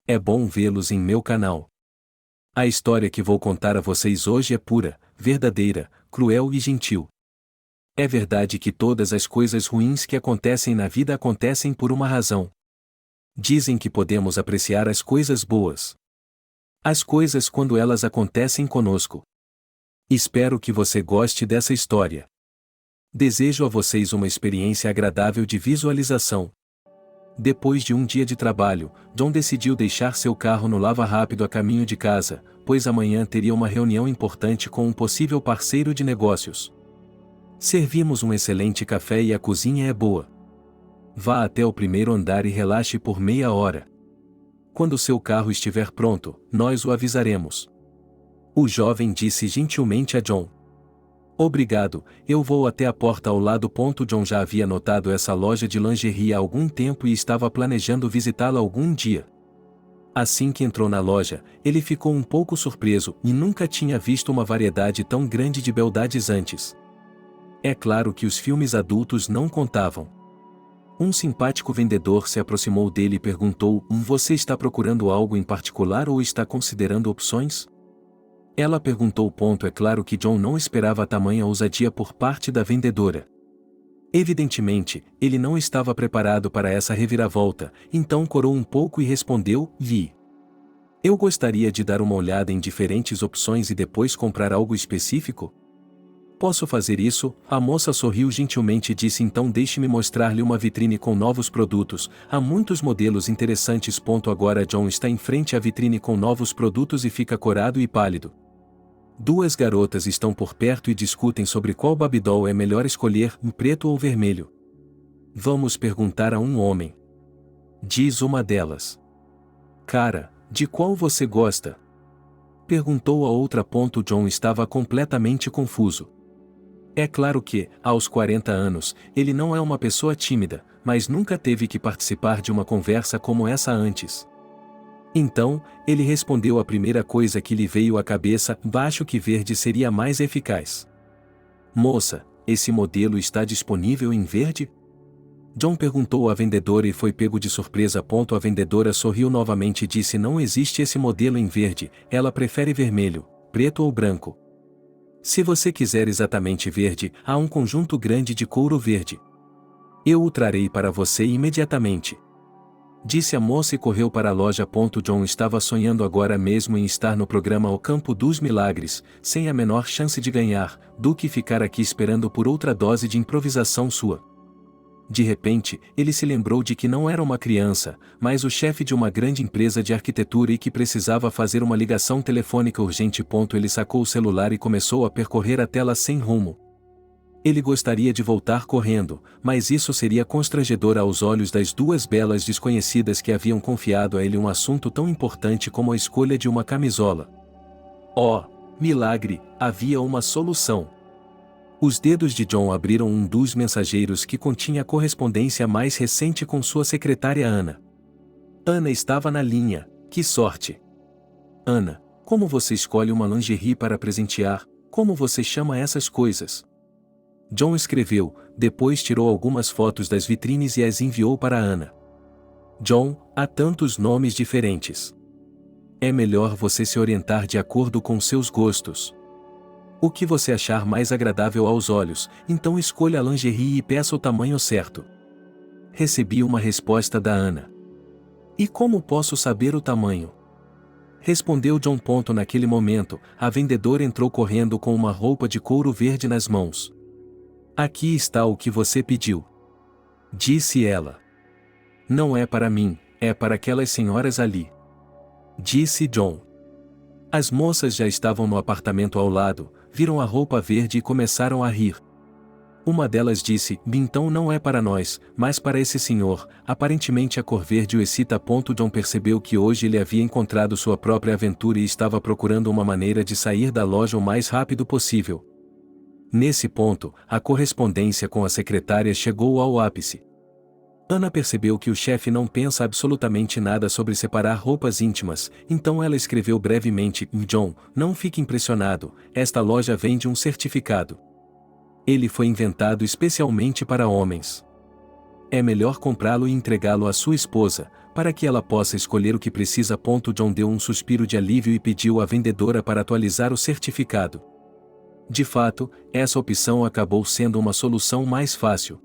É bom vê-los em meu canal. A história que vou contar a vocês hoje é pura, verdadeira, cruel e gentil. É verdade que todas as coisas ruins que acontecem na vida acontecem por uma razão. Dizem que podemos apreciar as coisas boas. As coisas quando elas acontecem conosco. Espero que você goste dessa história. Desejo a vocês uma experiência agradável de visualização. Depois de um dia de trabalho, John decidiu deixar seu carro no lava-rápido a caminho de casa, pois amanhã teria uma reunião importante com um possível parceiro de negócios. Servimos um excelente café e a cozinha é boa. Vá até o primeiro andar e relaxe por meia hora. Quando seu carro estiver pronto, nós o avisaremos. O jovem disse gentilmente a John. Obrigado, eu vou até a porta ao lado. John já havia notado essa loja de lingerie há algum tempo e estava planejando visitá-la algum dia. Assim que entrou na loja, ele ficou um pouco surpreso e nunca tinha visto uma variedade tão grande de beldades antes. É claro que os filmes adultos não contavam. Um simpático vendedor se aproximou dele e perguntou: Você está procurando algo em particular ou está considerando opções? Ela perguntou. É claro que John não esperava tamanha ousadia por parte da vendedora. Evidentemente, ele não estava preparado para essa reviravolta, então corou um pouco e respondeu: Vi. Eu gostaria de dar uma olhada em diferentes opções e depois comprar algo específico? Posso fazer isso? A moça sorriu gentilmente e disse: Então deixe-me mostrar-lhe uma vitrine com novos produtos, há muitos modelos interessantes. Agora John está em frente à vitrine com novos produtos e fica corado e pálido. Duas garotas estão por perto e discutem sobre qual babydoll é melhor escolher, preto ou vermelho. Vamos perguntar a um homem. Diz uma delas. Cara, de qual você gosta? Perguntou a outra. John estava completamente confuso. É claro que, aos 40 anos, ele não é uma pessoa tímida, mas nunca teve que participar de uma conversa como essa antes. Então, ele respondeu a primeira coisa que lhe veio à cabeça: acho que verde seria mais eficaz. Moça, esse modelo está disponível em verde? John perguntou à vendedora e foi pego de surpresa. A vendedora sorriu novamente e disse: Não existe esse modelo em verde, ela prefere vermelho, preto ou branco. Se você quiser exatamente verde, há um conjunto grande de couro verde. Eu o trarei para você imediatamente. Disse a moça e correu para a loja. John estava sonhando agora mesmo em estar no programa O Campo dos Milagres, sem a menor chance de ganhar, do que ficar aqui esperando por outra dose de improvisação sua. De repente, ele se lembrou de que não era uma criança, mas o chefe de uma grande empresa de arquitetura e que precisava fazer uma ligação telefônica urgente. Ele sacou o celular e começou a percorrer a tela sem rumo. Ele gostaria de voltar correndo, mas isso seria constrangedor aos olhos das duas belas desconhecidas que haviam confiado a ele um assunto tão importante como a escolha de uma camisola. Oh, milagre, havia uma solução. Os dedos de John abriram um dos mensageiros que continha a correspondência mais recente com sua secretária Ana. Ana estava na linha. Que sorte! Ana, como você escolhe uma lingerie para presentear? Como você chama essas coisas? John escreveu, depois tirou algumas fotos das vitrines e as enviou para Ana. John, há tantos nomes diferentes. É melhor você se orientar de acordo com seus gostos. O que você achar mais agradável aos olhos, então escolha a lingerie e peça o tamanho certo. Recebi uma resposta da Ana. E como posso saber o tamanho? Respondeu John. Naquele momento, a vendedora entrou correndo com uma roupa de couro verde nas mãos. Aqui está o que você pediu. Disse ela. Não é para mim, é para aquelas senhoras ali. Disse John. As moças já estavam no apartamento ao lado, viram a roupa verde e começaram a rir. Uma delas disse: Então não é para nós, mas para esse senhor, aparentemente a cor verde o excita. John percebeu que hoje ele havia encontrado sua própria aventura e estava procurando uma maneira de sair da loja o mais rápido possível. Nesse ponto, a correspondência com a secretária chegou ao ápice. Ana percebeu que o chefe não pensa absolutamente nada sobre separar roupas íntimas, então ela escreveu brevemente: John, não fique impressionado, esta loja vende um certificado. Ele foi inventado especialmente para homens. É melhor comprá-lo e entregá-lo à sua esposa, para que ela possa escolher o que precisa. John deu um suspiro de alívio e pediu à vendedora para atualizar o certificado. De fato, essa opção acabou sendo uma solução mais fácil.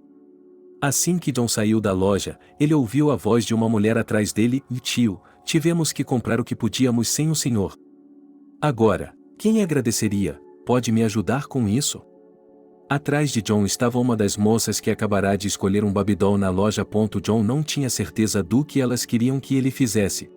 Assim que John saiu da loja, ele ouviu a voz de uma mulher atrás dele: "Tio, tivemos que comprar o que podíamos sem o senhor. Agora, quem agradeceria? Pode me ajudar com isso?" Atrás de John estava uma das moças que acabará de escolher um babydoll na loja. John não tinha certeza do que elas queriam que ele fizesse.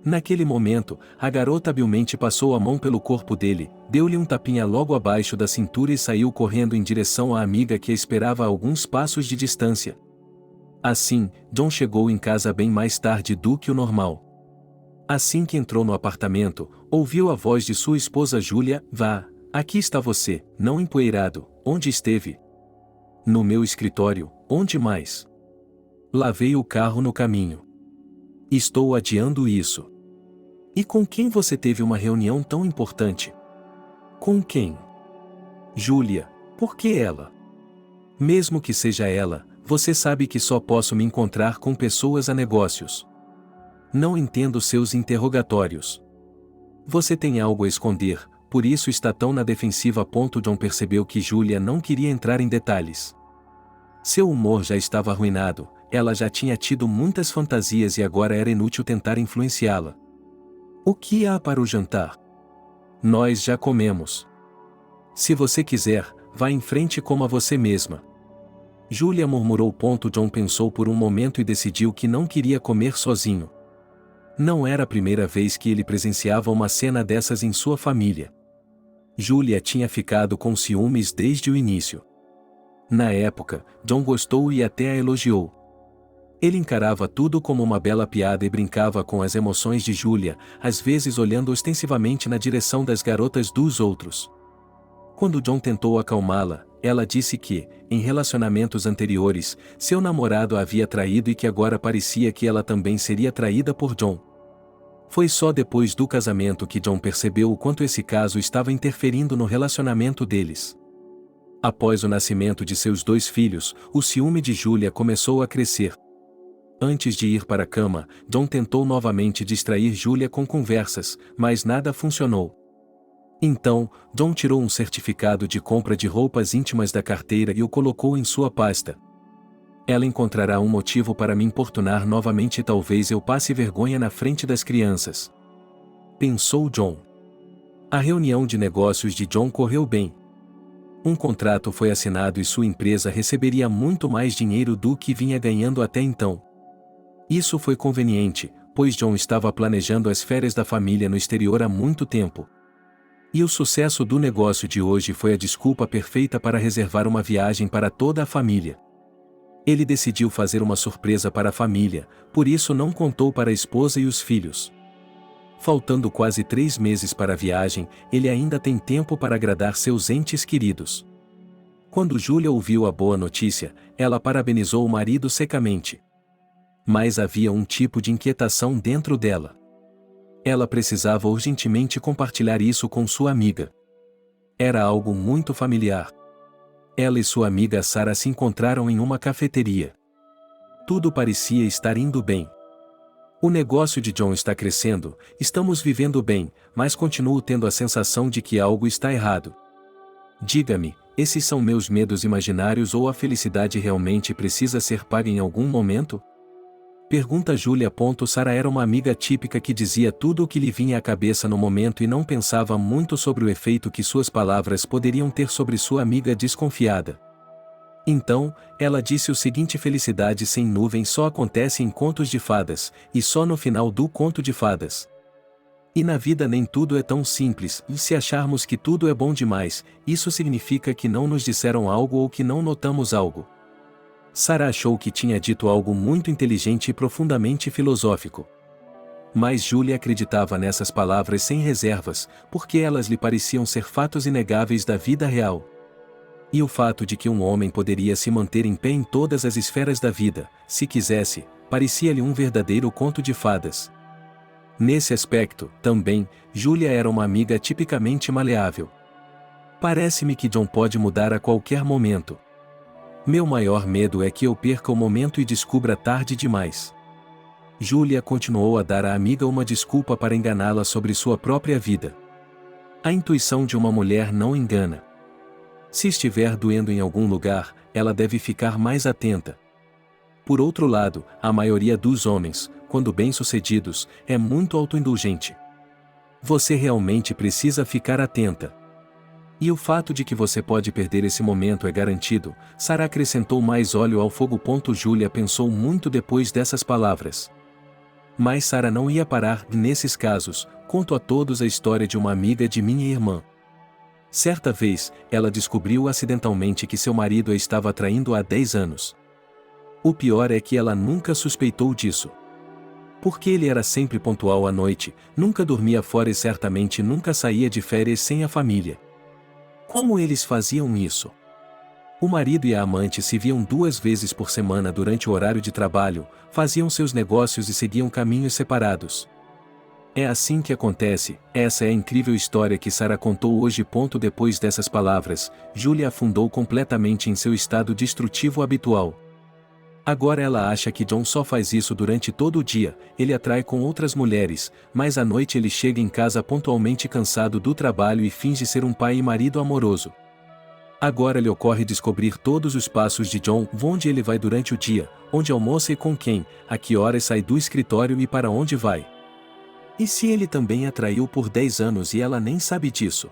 Naquele momento, a garota habilmente passou a mão pelo corpo dele, deu-lhe um tapinha logo abaixo da cintura e saiu correndo em direção à amiga que a esperava a alguns passos de distância. Assim, John chegou em casa bem mais tarde do que o normal. Assim que entrou no apartamento, ouviu a voz de sua esposa Julia: "Vá, aqui está você, não empoeirado. Onde esteve?" "No meu escritório. Onde mais?" "Lavei o carro no caminho." "Estou adiando isso." "E com quem você teve uma reunião tão importante?" "Com quem?" "Julia." "Por que ela?" "Mesmo que seja ela, você sabe que só posso me encontrar com pessoas a negócios." "Não entendo seus interrogatórios." "Você tem algo a esconder, por isso está tão na defensiva." John percebeu que Julia não queria entrar em detalhes. Seu humor já estava arruinado, ela já tinha tido muitas fantasias e agora era inútil tentar influenciá-la. "O que há para o jantar?" "Nós já comemos." "Se você quiser, vá em frente e coma você mesma." Julia murmurou. John pensou por um momento e decidiu que não queria comer sozinho. Não era a primeira vez que ele presenciava uma cena dessas em sua família. Julia tinha ficado com ciúmes desde o início. Na época, John gostou e até a elogiou. Ele encarava tudo como uma bela piada e brincava com as emoções de Julia, às vezes olhando ostensivamente na direção das garotas dos outros. Quando John tentou acalmá-la, ela disse que, em relacionamentos anteriores, seu namorado a havia traído e que agora parecia que ela também seria traída por John. Foi só depois do casamento que John percebeu o quanto esse caso estava interferindo no relacionamento deles. Após o nascimento de seus 2 filhos, o ciúme de Julia começou a crescer. Antes de ir para a cama, John tentou novamente distrair Julia com conversas, mas nada funcionou. Então, John tirou um certificado de compra de roupas íntimas da carteira e o colocou em sua pasta. "Ela encontrará um motivo para me importunar novamente e talvez eu passe vergonha na frente das crianças", pensou John. A reunião de negócios de John correu bem. Um contrato foi assinado e sua empresa receberia muito mais dinheiro do que vinha ganhando até então. Isso foi conveniente, pois John estava planejando as férias da família no exterior há muito tempo. E o sucesso do negócio de hoje foi a desculpa perfeita para reservar uma viagem para toda a família. Ele decidiu fazer uma surpresa para a família, por isso não contou para a esposa e os filhos. Faltando quase 3 meses para a viagem, ele ainda tem tempo para agradar seus entes queridos. Quando Julia ouviu a boa notícia, ela parabenizou o marido secamente. Mas havia um tipo de inquietação dentro dela. Ela precisava urgentemente compartilhar isso com sua amiga. Era algo muito familiar. Ela e sua amiga Sarah se encontraram em uma cafeteria. Tudo parecia estar indo bem. "O negócio de John está crescendo, estamos vivendo bem, mas continuo tendo a sensação de que algo está errado. Diga-me, esses são meus medos imaginários ou a felicidade realmente precisa ser paga em algum momento?" Pergunta Julia. Sarah era uma amiga típica que dizia tudo o que lhe vinha à cabeça no momento e não pensava muito sobre o efeito que suas palavras poderiam ter sobre sua amiga desconfiada. Então, ela disse o seguinte: felicidade sem nuvem só acontece em contos de fadas, e só no final do conto de fadas. E na vida nem tudo é tão simples, e se acharmos que tudo é bom demais, isso significa que não nos disseram algo ou que não notamos algo. Sarah achou que tinha dito algo muito inteligente e profundamente filosófico. Mas Julia acreditava nessas palavras sem reservas, porque elas lhe pareciam ser fatos inegáveis da vida real. E o fato de que um homem poderia se manter em pé em todas as esferas da vida, se quisesse, parecia-lhe um verdadeiro conto de fadas. Nesse aspecto, também, Julia era uma amiga tipicamente maleável. "Parece-me que John pode mudar a qualquer momento. Meu maior medo é que eu perca o momento e descubra tarde demais." Julia continuou a dar à amiga uma desculpa para enganá-la sobre sua própria vida. A intuição de uma mulher não engana. Se estiver doendo em algum lugar, ela deve ficar mais atenta. Por outro lado, a maioria dos homens, quando bem-sucedidos, é muito autoindulgente. Você realmente precisa ficar atenta. E o fato de que você pode perder esse momento é garantido. Sarah acrescentou mais óleo ao fogo. Julia pensou muito depois dessas palavras. Mas Sarah não ia parar. Nesses casos, conto a todos a história de uma amiga de minha irmã. Certa vez, ela descobriu acidentalmente que seu marido a estava traindo há 10 anos. O pior é que ela nunca suspeitou disso. Porque ele era sempre pontual à noite, nunca dormia fora e certamente nunca saía de férias sem a família. Como eles faziam isso? O marido e a amante se viam 2 vezes por semana durante o horário de trabalho, faziam seus negócios e seguiam caminhos separados. É assim que acontece. Essa é a incrível história que Sarah contou hoje. Depois dessas palavras, Julia afundou completamente em seu estado destrutivo habitual. Agora ela acha que John só faz isso durante todo o dia, ele atrai com outras mulheres, mas à noite ele chega em casa pontualmente cansado do trabalho e finge ser um pai e marido amoroso. Agora lhe ocorre descobrir todos os passos de John, onde ele vai durante o dia, onde almoça e com quem, a que horas sai do escritório e para onde vai. E se ele também a traiu por 10 anos e ela nem sabe disso?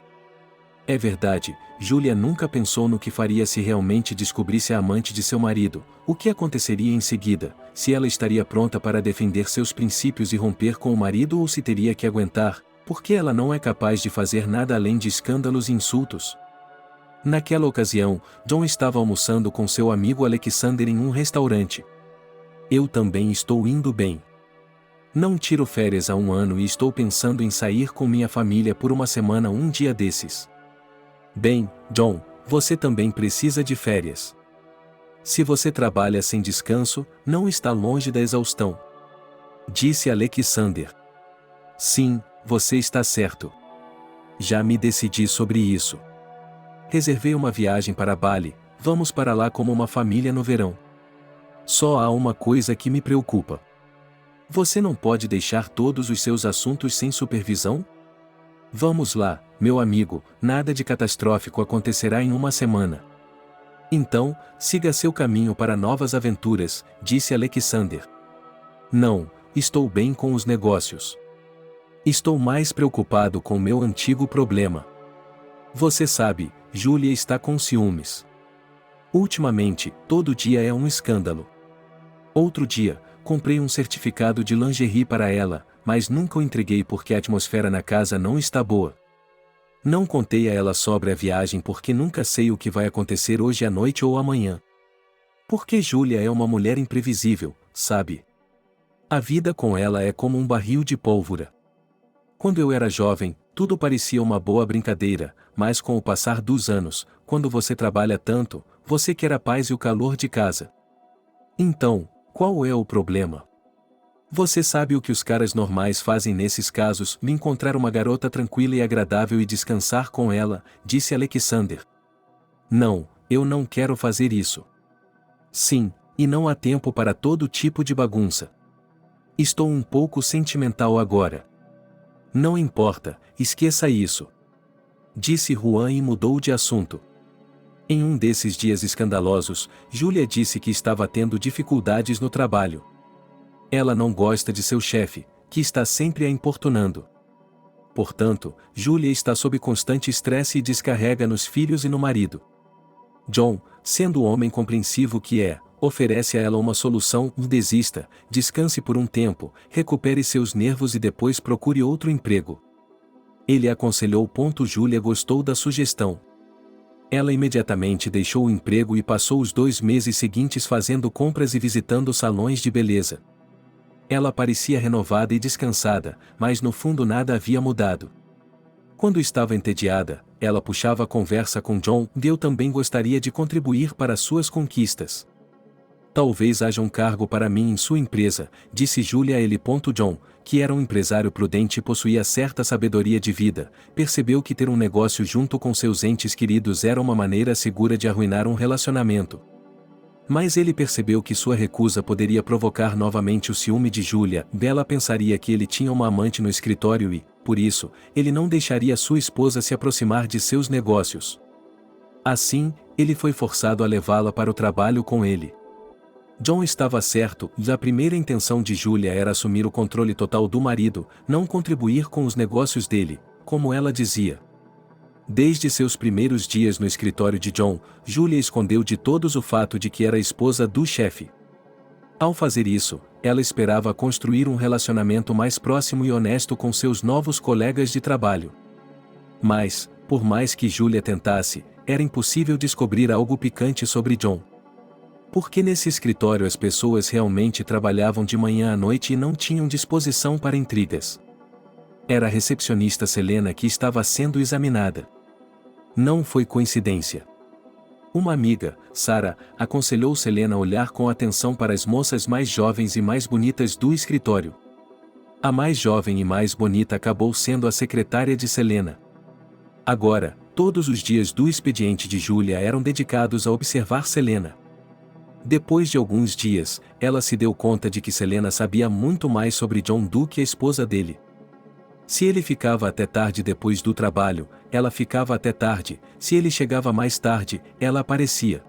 É verdade, Julia nunca pensou no que faria se realmente descobrisse a amante de seu marido, o que aconteceria em seguida, se ela estaria pronta para defender seus princípios e romper com o marido ou se teria que aguentar, porque ela não é capaz de fazer nada além de escândalos e insultos. Naquela ocasião, John estava almoçando com seu amigo Alexander em um restaurante. Eu também estou indo bem. Não tiro férias há 1 ano e estou pensando em sair com minha família por uma semana um dia desses. Bem, John, você também precisa de férias. Se você trabalha sem descanso, não está longe da exaustão. Disse Alexander. Sim, você está certo. Já me decidi sobre isso. Reservei uma viagem para Bali, vamos para lá como uma família no verão. Só há uma coisa que me preocupa. Você não pode deixar todos os seus assuntos sem supervisão? Vamos lá, meu amigo, nada de catastrófico acontecerá em uma semana. Então, siga seu caminho para novas aventuras, disse Alexander. Não, estou bem com os negócios. Estou mais preocupado com meu antigo problema. Você sabe, Julia está com ciúmes. Ultimamente, todo dia é um escândalo. Outro dia, comprei um certificado de lingerie para ela, mas nunca o entreguei porque a atmosfera na casa não está boa. Não contei a ela sobre a viagem porque nunca sei o que vai acontecer hoje à noite ou amanhã. Porque Julia é uma mulher imprevisível, sabe? A vida com ela é como um barril de pólvora. Quando eu era jovem, tudo parecia uma boa brincadeira, mas com o passar dos anos, quando você trabalha tanto, você quer a paz e o calor de casa. Então, qual é o problema? Você sabe o que os caras normais fazem nesses casos, me encontrar uma garota tranquila e agradável e descansar com ela, disse Alexander. Não, eu não quero fazer isso. Sim, e não há tempo para todo tipo de bagunça. Estou um pouco sentimental agora. Não importa, esqueça isso. Disse Juan e mudou de assunto. Em um desses dias escandalosos, Julia disse que estava tendo dificuldades no trabalho. Ela não gosta de seu chefe, que está sempre a importunando. Portanto, Julia está sob constante estresse e descarrega nos filhos e no marido. John, sendo o homem compreensivo que é, oferece a ela uma solução: desista, descanse por um tempo, recupere seus nervos e depois procure outro emprego. Ele aconselhou. Julia gostou da sugestão. Ela imediatamente deixou o emprego e passou os 2 meses seguintes fazendo compras e visitando salões de beleza. Ela parecia renovada e descansada, mas no fundo nada havia mudado. Quando estava entediada, ela puxava a conversa com John. Eu também gostaria de contribuir para suas conquistas. Talvez haja um cargo para mim em sua empresa, disse Julia a ele. John, que era um empresário prudente e possuía certa sabedoria de vida, percebeu que ter um negócio junto com seus entes queridos era uma maneira segura de arruinar um relacionamento. Mas ele percebeu que sua recusa poderia provocar novamente o ciúme de Julia. Bella pensaria que ele tinha uma amante no escritório e, por isso, ele não deixaria sua esposa se aproximar de seus negócios. Assim, ele foi forçado a levá-la para o trabalho com ele. John estava certo, e a primeira intenção de Julia era assumir o controle total do marido, não contribuir com os negócios dele, como ela dizia. Desde seus primeiros dias no escritório de John, Julia escondeu de todos o fato de que era esposa do chefe. Ao fazer isso, ela esperava construir um relacionamento mais próximo e honesto com seus novos colegas de trabalho. Mas, por mais que Julia tentasse, era impossível descobrir algo picante sobre John. Porque nesse escritório as pessoas realmente trabalhavam de manhã à noite e não tinham disposição para intrigas. Era a recepcionista Selena que estava sendo examinada. Não foi coincidência. Uma amiga, Sarah, aconselhou Selena a olhar com atenção para as moças mais jovens e mais bonitas do escritório. A mais jovem e mais bonita acabou sendo a secretária de Selena. Agora, todos os dias do expediente de Julia eram dedicados a observar Selena. Depois de alguns dias, ela se deu conta de que Selena sabia muito mais sobre John do que a esposa dele. Se ele ficava até tarde depois do trabalho, ela ficava até tarde. Se ele chegava mais tarde, ela aparecia.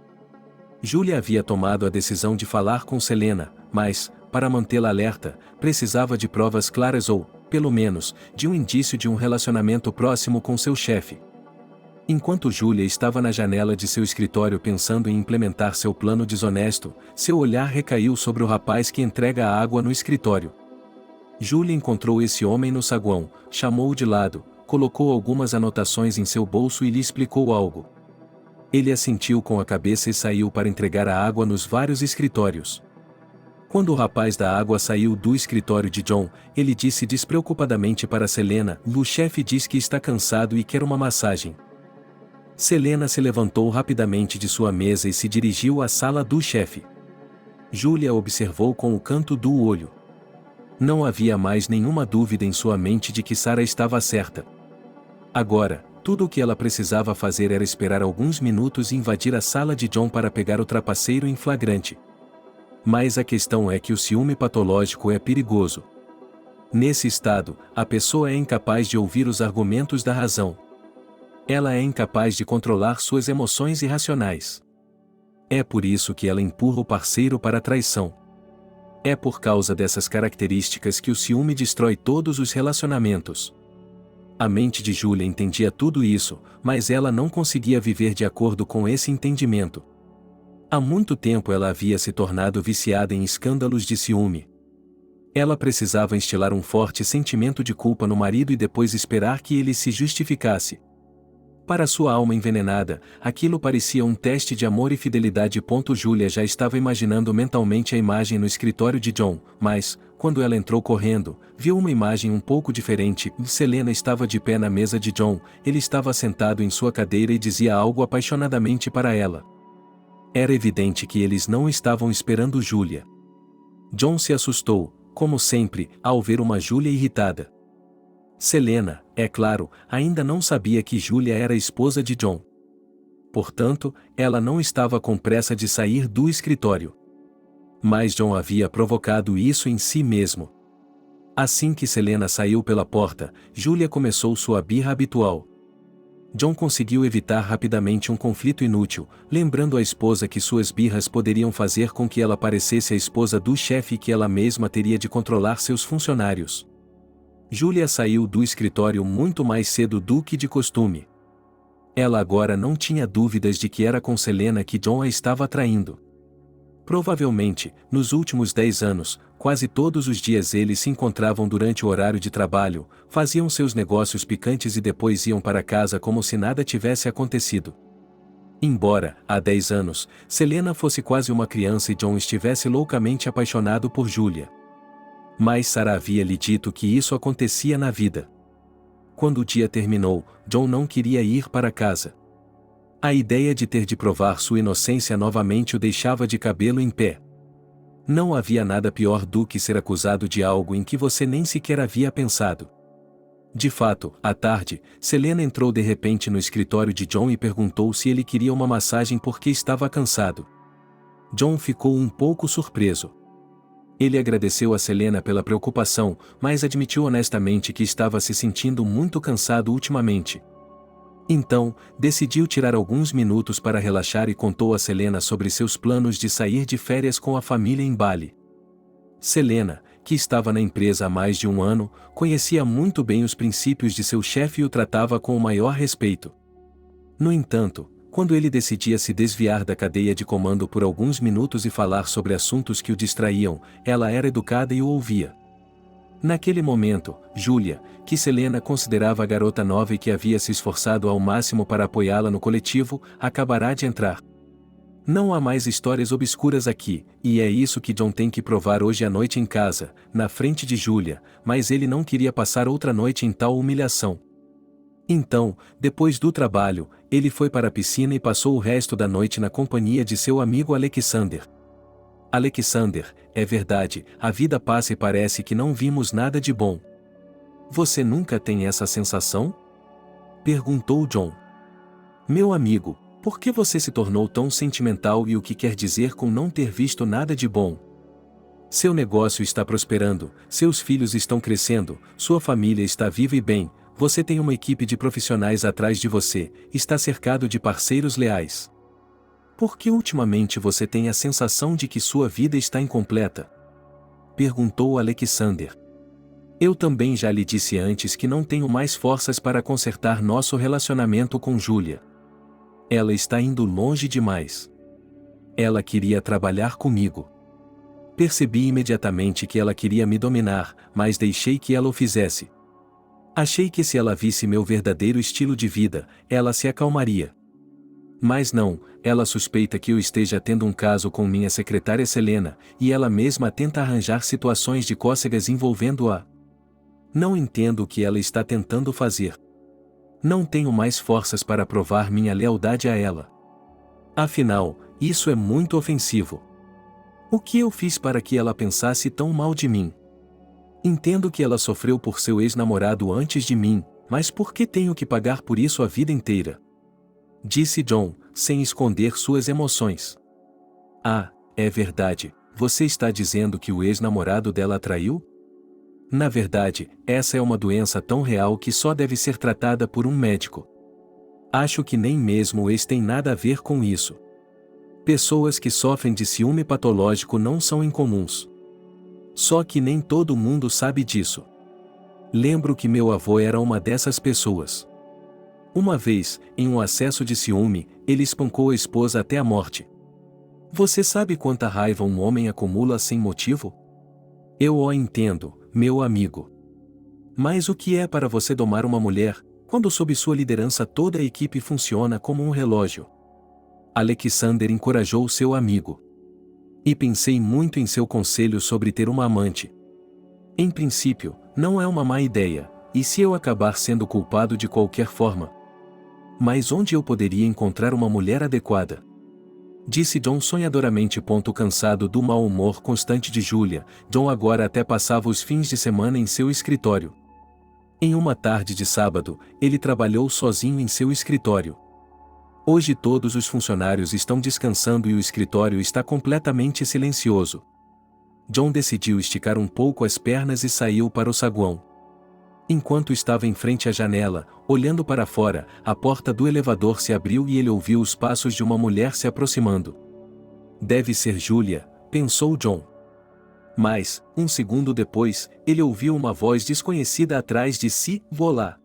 Julia havia tomado a decisão de falar com Selena, mas, para mantê-la alerta, precisava de provas claras ou, pelo menos, de um indício de um relacionamento próximo com seu chefe. Enquanto Julia estava na janela de seu escritório pensando em implementar seu plano desonesto, seu olhar recaiu sobre o rapaz que entrega a água no escritório. Julia encontrou esse homem no saguão, chamou-o de lado, colocou algumas anotações em seu bolso e lhe explicou algo. Ele assentiu com a cabeça e saiu para entregar a água nos vários escritórios. Quando o rapaz da água saiu do escritório de John, ele disse despreocupadamente para Selena: "O chefe diz que está cansado e quer uma massagem." Selena se levantou rapidamente de sua mesa e se dirigiu à sala do chefe. Julia a observou com o canto do olho. Não havia mais nenhuma dúvida em sua mente de que Sarah estava certa. Agora, tudo o que ela precisava fazer era esperar alguns minutos e invadir a sala de John para pegar o trapaceiro em flagrante. Mas a questão é que o ciúme patológico é perigoso. Nesse estado, a pessoa é incapaz de ouvir os argumentos da razão. Ela é incapaz de controlar suas emoções irracionais. É por isso que ela empurra o parceiro para a traição. É por causa dessas características que o ciúme destrói todos os relacionamentos. A mente de Julia entendia tudo isso, mas ela não conseguia viver de acordo com esse entendimento. Há muito tempo ela havia se tornado viciada em escândalos de ciúme. Ela precisava instilar um forte sentimento de culpa no marido e depois esperar que ele se justificasse. Para sua alma envenenada, aquilo parecia um teste de amor e fidelidade. Julia já estava imaginando mentalmente a imagem no escritório de John, mas, quando ela entrou correndo, viu uma imagem um pouco diferente. Selena estava de pé na mesa de John, ele estava sentado em sua cadeira e dizia algo apaixonadamente para ela. Era evidente que eles não estavam esperando Julia. John se assustou, como sempre, ao ver uma Julia irritada. Selena, é claro, ainda não sabia que Julia era a esposa de John. Portanto, ela não estava com pressa de sair do escritório. Mas John havia provocado isso em si mesmo. Assim que Selena saiu pela porta, Julia começou sua birra habitual. John conseguiu evitar rapidamente um conflito inútil, lembrando a esposa que suas birras poderiam fazer com que ela parecesse a esposa do chefe e que ela mesma teria de controlar seus funcionários. Julia saiu do escritório muito mais cedo do que de costume. Ela agora não tinha dúvidas de que era com Selena que John a estava traindo. Provavelmente, nos últimos 10 anos, quase todos os dias eles se encontravam durante o horário de trabalho, faziam seus negócios picantes e depois iam para casa como se nada tivesse acontecido. Embora, há 10 anos, Selena fosse quase uma criança e John estivesse loucamente apaixonado por Julia. Mas Sarah havia lhe dito que isso acontecia na vida. Quando o dia terminou, John não queria ir para casa. A ideia de ter de provar sua inocência novamente o deixava de cabelo em pé. Não havia nada pior do que ser acusado de algo em que você nem sequer havia pensado. De fato, à tarde, Selena entrou de repente no escritório de John e perguntou se ele queria uma massagem porque estava cansado. John ficou um pouco surpreso. Ele agradeceu a Selena pela preocupação, mas admitiu honestamente que estava se sentindo muito cansado ultimamente. Então, decidiu tirar alguns minutos para relaxar e contou a Selena sobre seus planos de sair de férias com a família em Bali. Selena, que estava na empresa há mais de um ano, conhecia muito bem os princípios de seu chefe e o tratava com o maior respeito. No entanto, quando ele decidia se desviar da cadeia de comando por alguns minutos e falar sobre assuntos que o distraíam, ela era educada e o ouvia. Naquele momento, Julia, que Selena considerava a garota nova e que havia se esforçado ao máximo para apoiá-la no coletivo, acabará de entrar. Não há mais histórias obscuras aqui, e é isso que John tem que provar hoje à noite em casa, na frente de Julia, mas ele não queria passar outra noite em tal humilhação. Então, depois do trabalho, ele foi para a piscina e passou o resto da noite na companhia de seu amigo Alexander. Alexander, é verdade, a vida passa e parece que não vimos nada de bom. Você nunca tem essa sensação? Perguntou John. Meu amigo, por que você se tornou tão sentimental e o que quer dizer com não ter visto nada de bom? Seu negócio está prosperando, seus filhos estão crescendo, sua família está viva e bem, você tem uma equipe de profissionais atrás de você, está cercado de parceiros leais. Por que ultimamente você tem a sensação de que sua vida está incompleta? Perguntou Alexander. Eu também já lhe disse antes que não tenho mais forças para consertar nosso relacionamento com Julia. Ela está indo longe demais. Ela queria trabalhar comigo. Percebi imediatamente que ela queria me dominar, mas deixei que ela o fizesse. Achei que se ela visse meu verdadeiro estilo de vida, ela se acalmaria. Mas não, ela suspeita que eu esteja tendo um caso com minha secretária Selena, e ela mesma tenta arranjar situações de cócegas envolvendo-a. Não entendo o que ela está tentando fazer. Não tenho mais forças para provar minha lealdade a ela. Afinal, isso é muito ofensivo. O que eu fiz para que ela pensasse tão mal de mim? Entendo que ela sofreu por seu ex-namorado antes de mim, mas por que tenho que pagar por isso a vida inteira? Disse John, sem esconder suas emoções. Ah, é verdade, você está dizendo que o ex-namorado dela a traiu? Na verdade, essa é uma doença tão real que só deve ser tratada por um médico. Acho que nem mesmo o ex tem nada a ver com isso. Pessoas que sofrem de ciúme patológico não são incomuns. Só que nem todo mundo sabe disso. Lembro que meu avô era uma dessas pessoas. Uma vez, em um acesso de ciúme, ele espancou a esposa até a morte. Você sabe quanta raiva um homem acumula sem motivo? Eu o entendo, meu amigo. Mas o que é para você domar uma mulher, quando sob sua liderança toda a equipe funciona como um relógio? Alexander encorajou seu amigo. E pensei muito em seu conselho sobre ter uma amante. Em princípio, não é uma má ideia, e se eu acabar sendo culpado de qualquer forma? Mas onde eu poderia encontrar uma mulher adequada? Disse John sonhadoramente. Cansado do mau humor constante de Julia, John agora até passava os fins de semana em seu escritório. Em uma tarde de sábado, ele trabalhou sozinho em seu escritório. Hoje todos os funcionários estão descansando e o escritório está completamente silencioso. John decidiu esticar um pouco as pernas e saiu para o saguão. Enquanto estava em frente à janela, olhando para fora, a porta do elevador se abriu e ele ouviu os passos de uma mulher se aproximando. Deve ser Julia, pensou John. Mas, um segundo depois, ele ouviu uma voz desconhecida atrás de si: vou lá.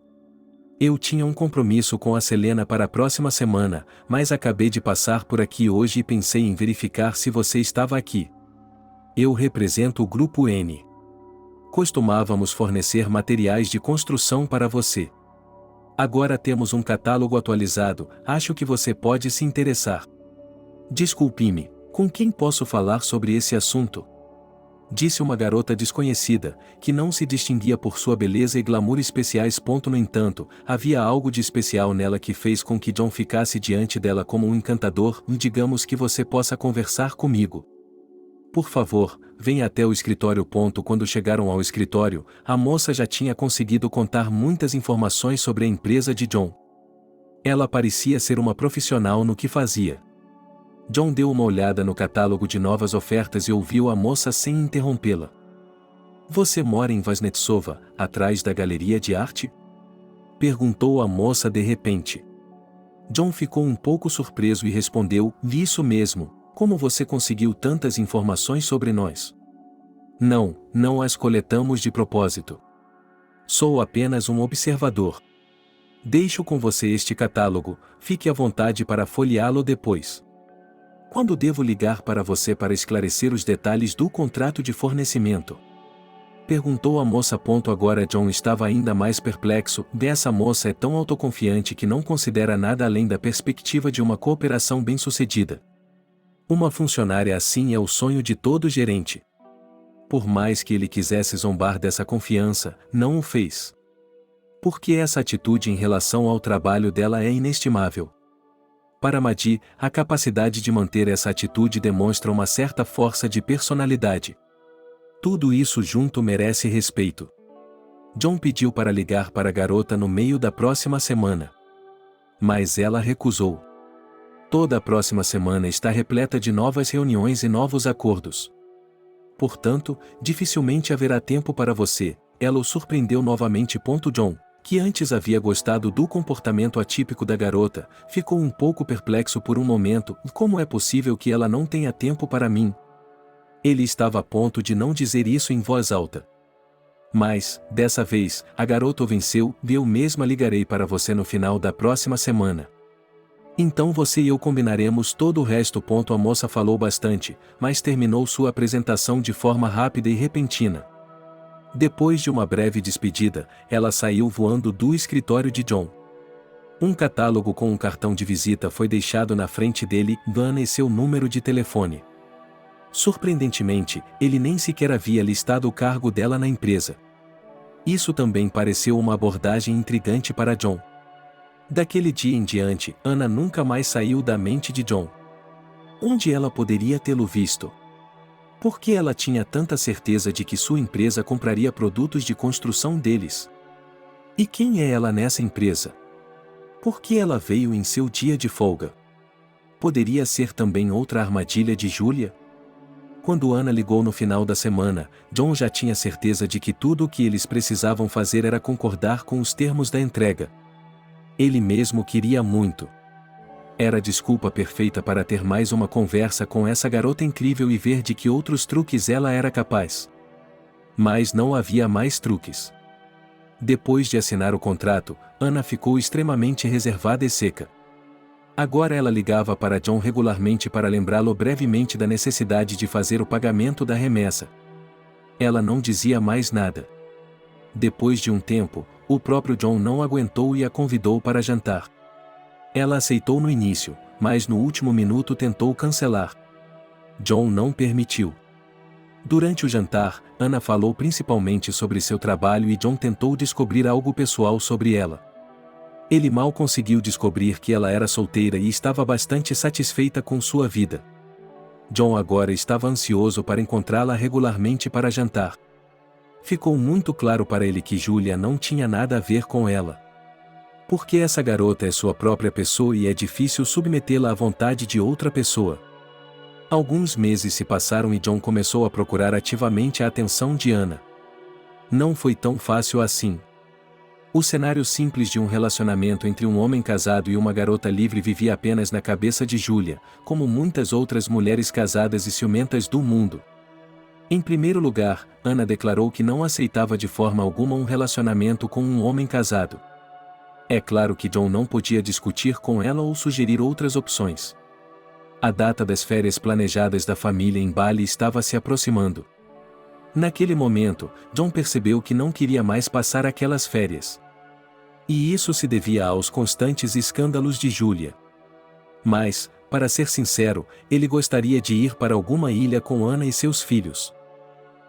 Eu tinha um compromisso com a Selena para a próxima semana, mas acabei de passar por aqui hoje e pensei em verificar se você estava aqui. Eu represento o Grupo N. Costumávamos fornecer materiais de construção para você. Agora temos um catálogo atualizado, acho que você pode se interessar. Desculpe-me, com quem posso falar sobre esse assunto? Disse uma garota desconhecida, que não se distinguia por sua beleza e glamour especiais. No entanto, havia algo de especial nela que fez com que John ficasse diante dela como um encantador. Digamos que você possa conversar comigo. Por favor, venha até o escritório. Quando chegaram ao escritório, a moça já tinha conseguido contar muitas informações sobre a empresa de John. Ela parecia ser uma profissional no que fazia. John deu uma olhada no catálogo de novas ofertas e ouviu a moça sem interrompê-la. Você mora em Vasnetsova, atrás da galeria de arte? Perguntou a moça de repente. John ficou um pouco surpreso e respondeu, isso mesmo, como você conseguiu tantas informações sobre nós? Não as coletamos de propósito. Sou apenas um observador. Deixo com você este catálogo, fique à vontade para folheá-lo depois. Quando devo ligar para você para esclarecer os detalhes do contrato de fornecimento? Perguntou a moça. Agora John estava ainda mais perplexo. Essa moça é tão autoconfiante que não considera nada além da perspectiva de uma cooperação bem-sucedida. Uma funcionária assim é o sonho de todo gerente. Por mais que ele quisesse zombar dessa confiança, não o fez. Porque essa atitude em relação ao trabalho dela é inestimável. Para Maddy, a capacidade de manter essa atitude demonstra uma certa força de personalidade. Tudo isso junto merece respeito. John pediu para ligar para a garota no meio da próxima semana. Mas ela recusou. Toda a próxima semana está repleta de novas reuniões e novos acordos. Portanto, dificilmente haverá tempo para você, ela o surpreendeu novamente. John, que antes havia gostado do comportamento atípico da garota, ficou um pouco perplexo por um momento. Como é possível que ela não tenha tempo para mim? Ele estava a ponto de não dizer isso em voz alta. Mas, dessa vez, a garota o venceu. Eu mesma ligarei para você no final da próxima semana. Então você e eu combinaremos todo o resto. A moça falou bastante, mas terminou sua apresentação de forma rápida e repentina. Depois de uma breve despedida, ela saiu voando do escritório de John. Um catálogo com um cartão de visita foi deixado na frente dele, Dana e seu número de telefone. Surpreendentemente, ele nem sequer havia listado o cargo dela na empresa. Isso também pareceu uma abordagem intrigante para John. Daquele dia em diante, Anna nunca mais saiu da mente de John. Onde ela poderia tê-lo visto? Por que ela tinha tanta certeza de que sua empresa compraria produtos de construção deles? E quem é ela nessa empresa? Por que ela veio em seu dia de folga? Poderia ser também outra armadilha de Julia? Quando Anna ligou no final da semana, John já tinha certeza de que tudo o que eles precisavam fazer era concordar com os termos da entrega. Ele mesmo queria muito. Era a desculpa perfeita para ter mais uma conversa com essa garota incrível e ver de que outros truques ela era capaz. Mas não havia mais truques. Depois de assinar o contrato, Anna ficou extremamente reservada e seca. Agora ela ligava para John regularmente para lembrá-lo brevemente da necessidade de fazer o pagamento da remessa. Ela não dizia mais nada. Depois de um tempo, o próprio John não aguentou e a convidou para jantar. Ela aceitou no início, mas no último minuto tentou cancelar. John não permitiu. Durante o jantar, Anna falou principalmente sobre seu trabalho e John tentou descobrir algo pessoal sobre ela. Ele mal conseguiu descobrir que ela era solteira e estava bastante satisfeita com sua vida. John agora estava ansioso para encontrá-la regularmente para jantar. Ficou muito claro para ele que Julia não tinha nada a ver com ela. Porque essa garota é sua própria pessoa e é difícil submetê-la à vontade de outra pessoa. Alguns meses se passaram e John começou a procurar ativamente a atenção de Anna. Não foi tão fácil assim. O cenário simples de um relacionamento entre um homem casado e uma garota livre vivia apenas na cabeça de Julia, como muitas outras mulheres casadas e ciumentas do mundo. Em primeiro lugar, Anna declarou que não aceitava de forma alguma um relacionamento com um homem casado. É claro que John não podia discutir com ela ou sugerir outras opções. A data das férias planejadas da família em Bali estava se aproximando. Naquele momento, John percebeu que não queria mais passar aquelas férias. E isso se devia aos constantes escândalos de Julia. Mas, para ser sincero, ele gostaria de ir para alguma ilha com Anna e seus filhos.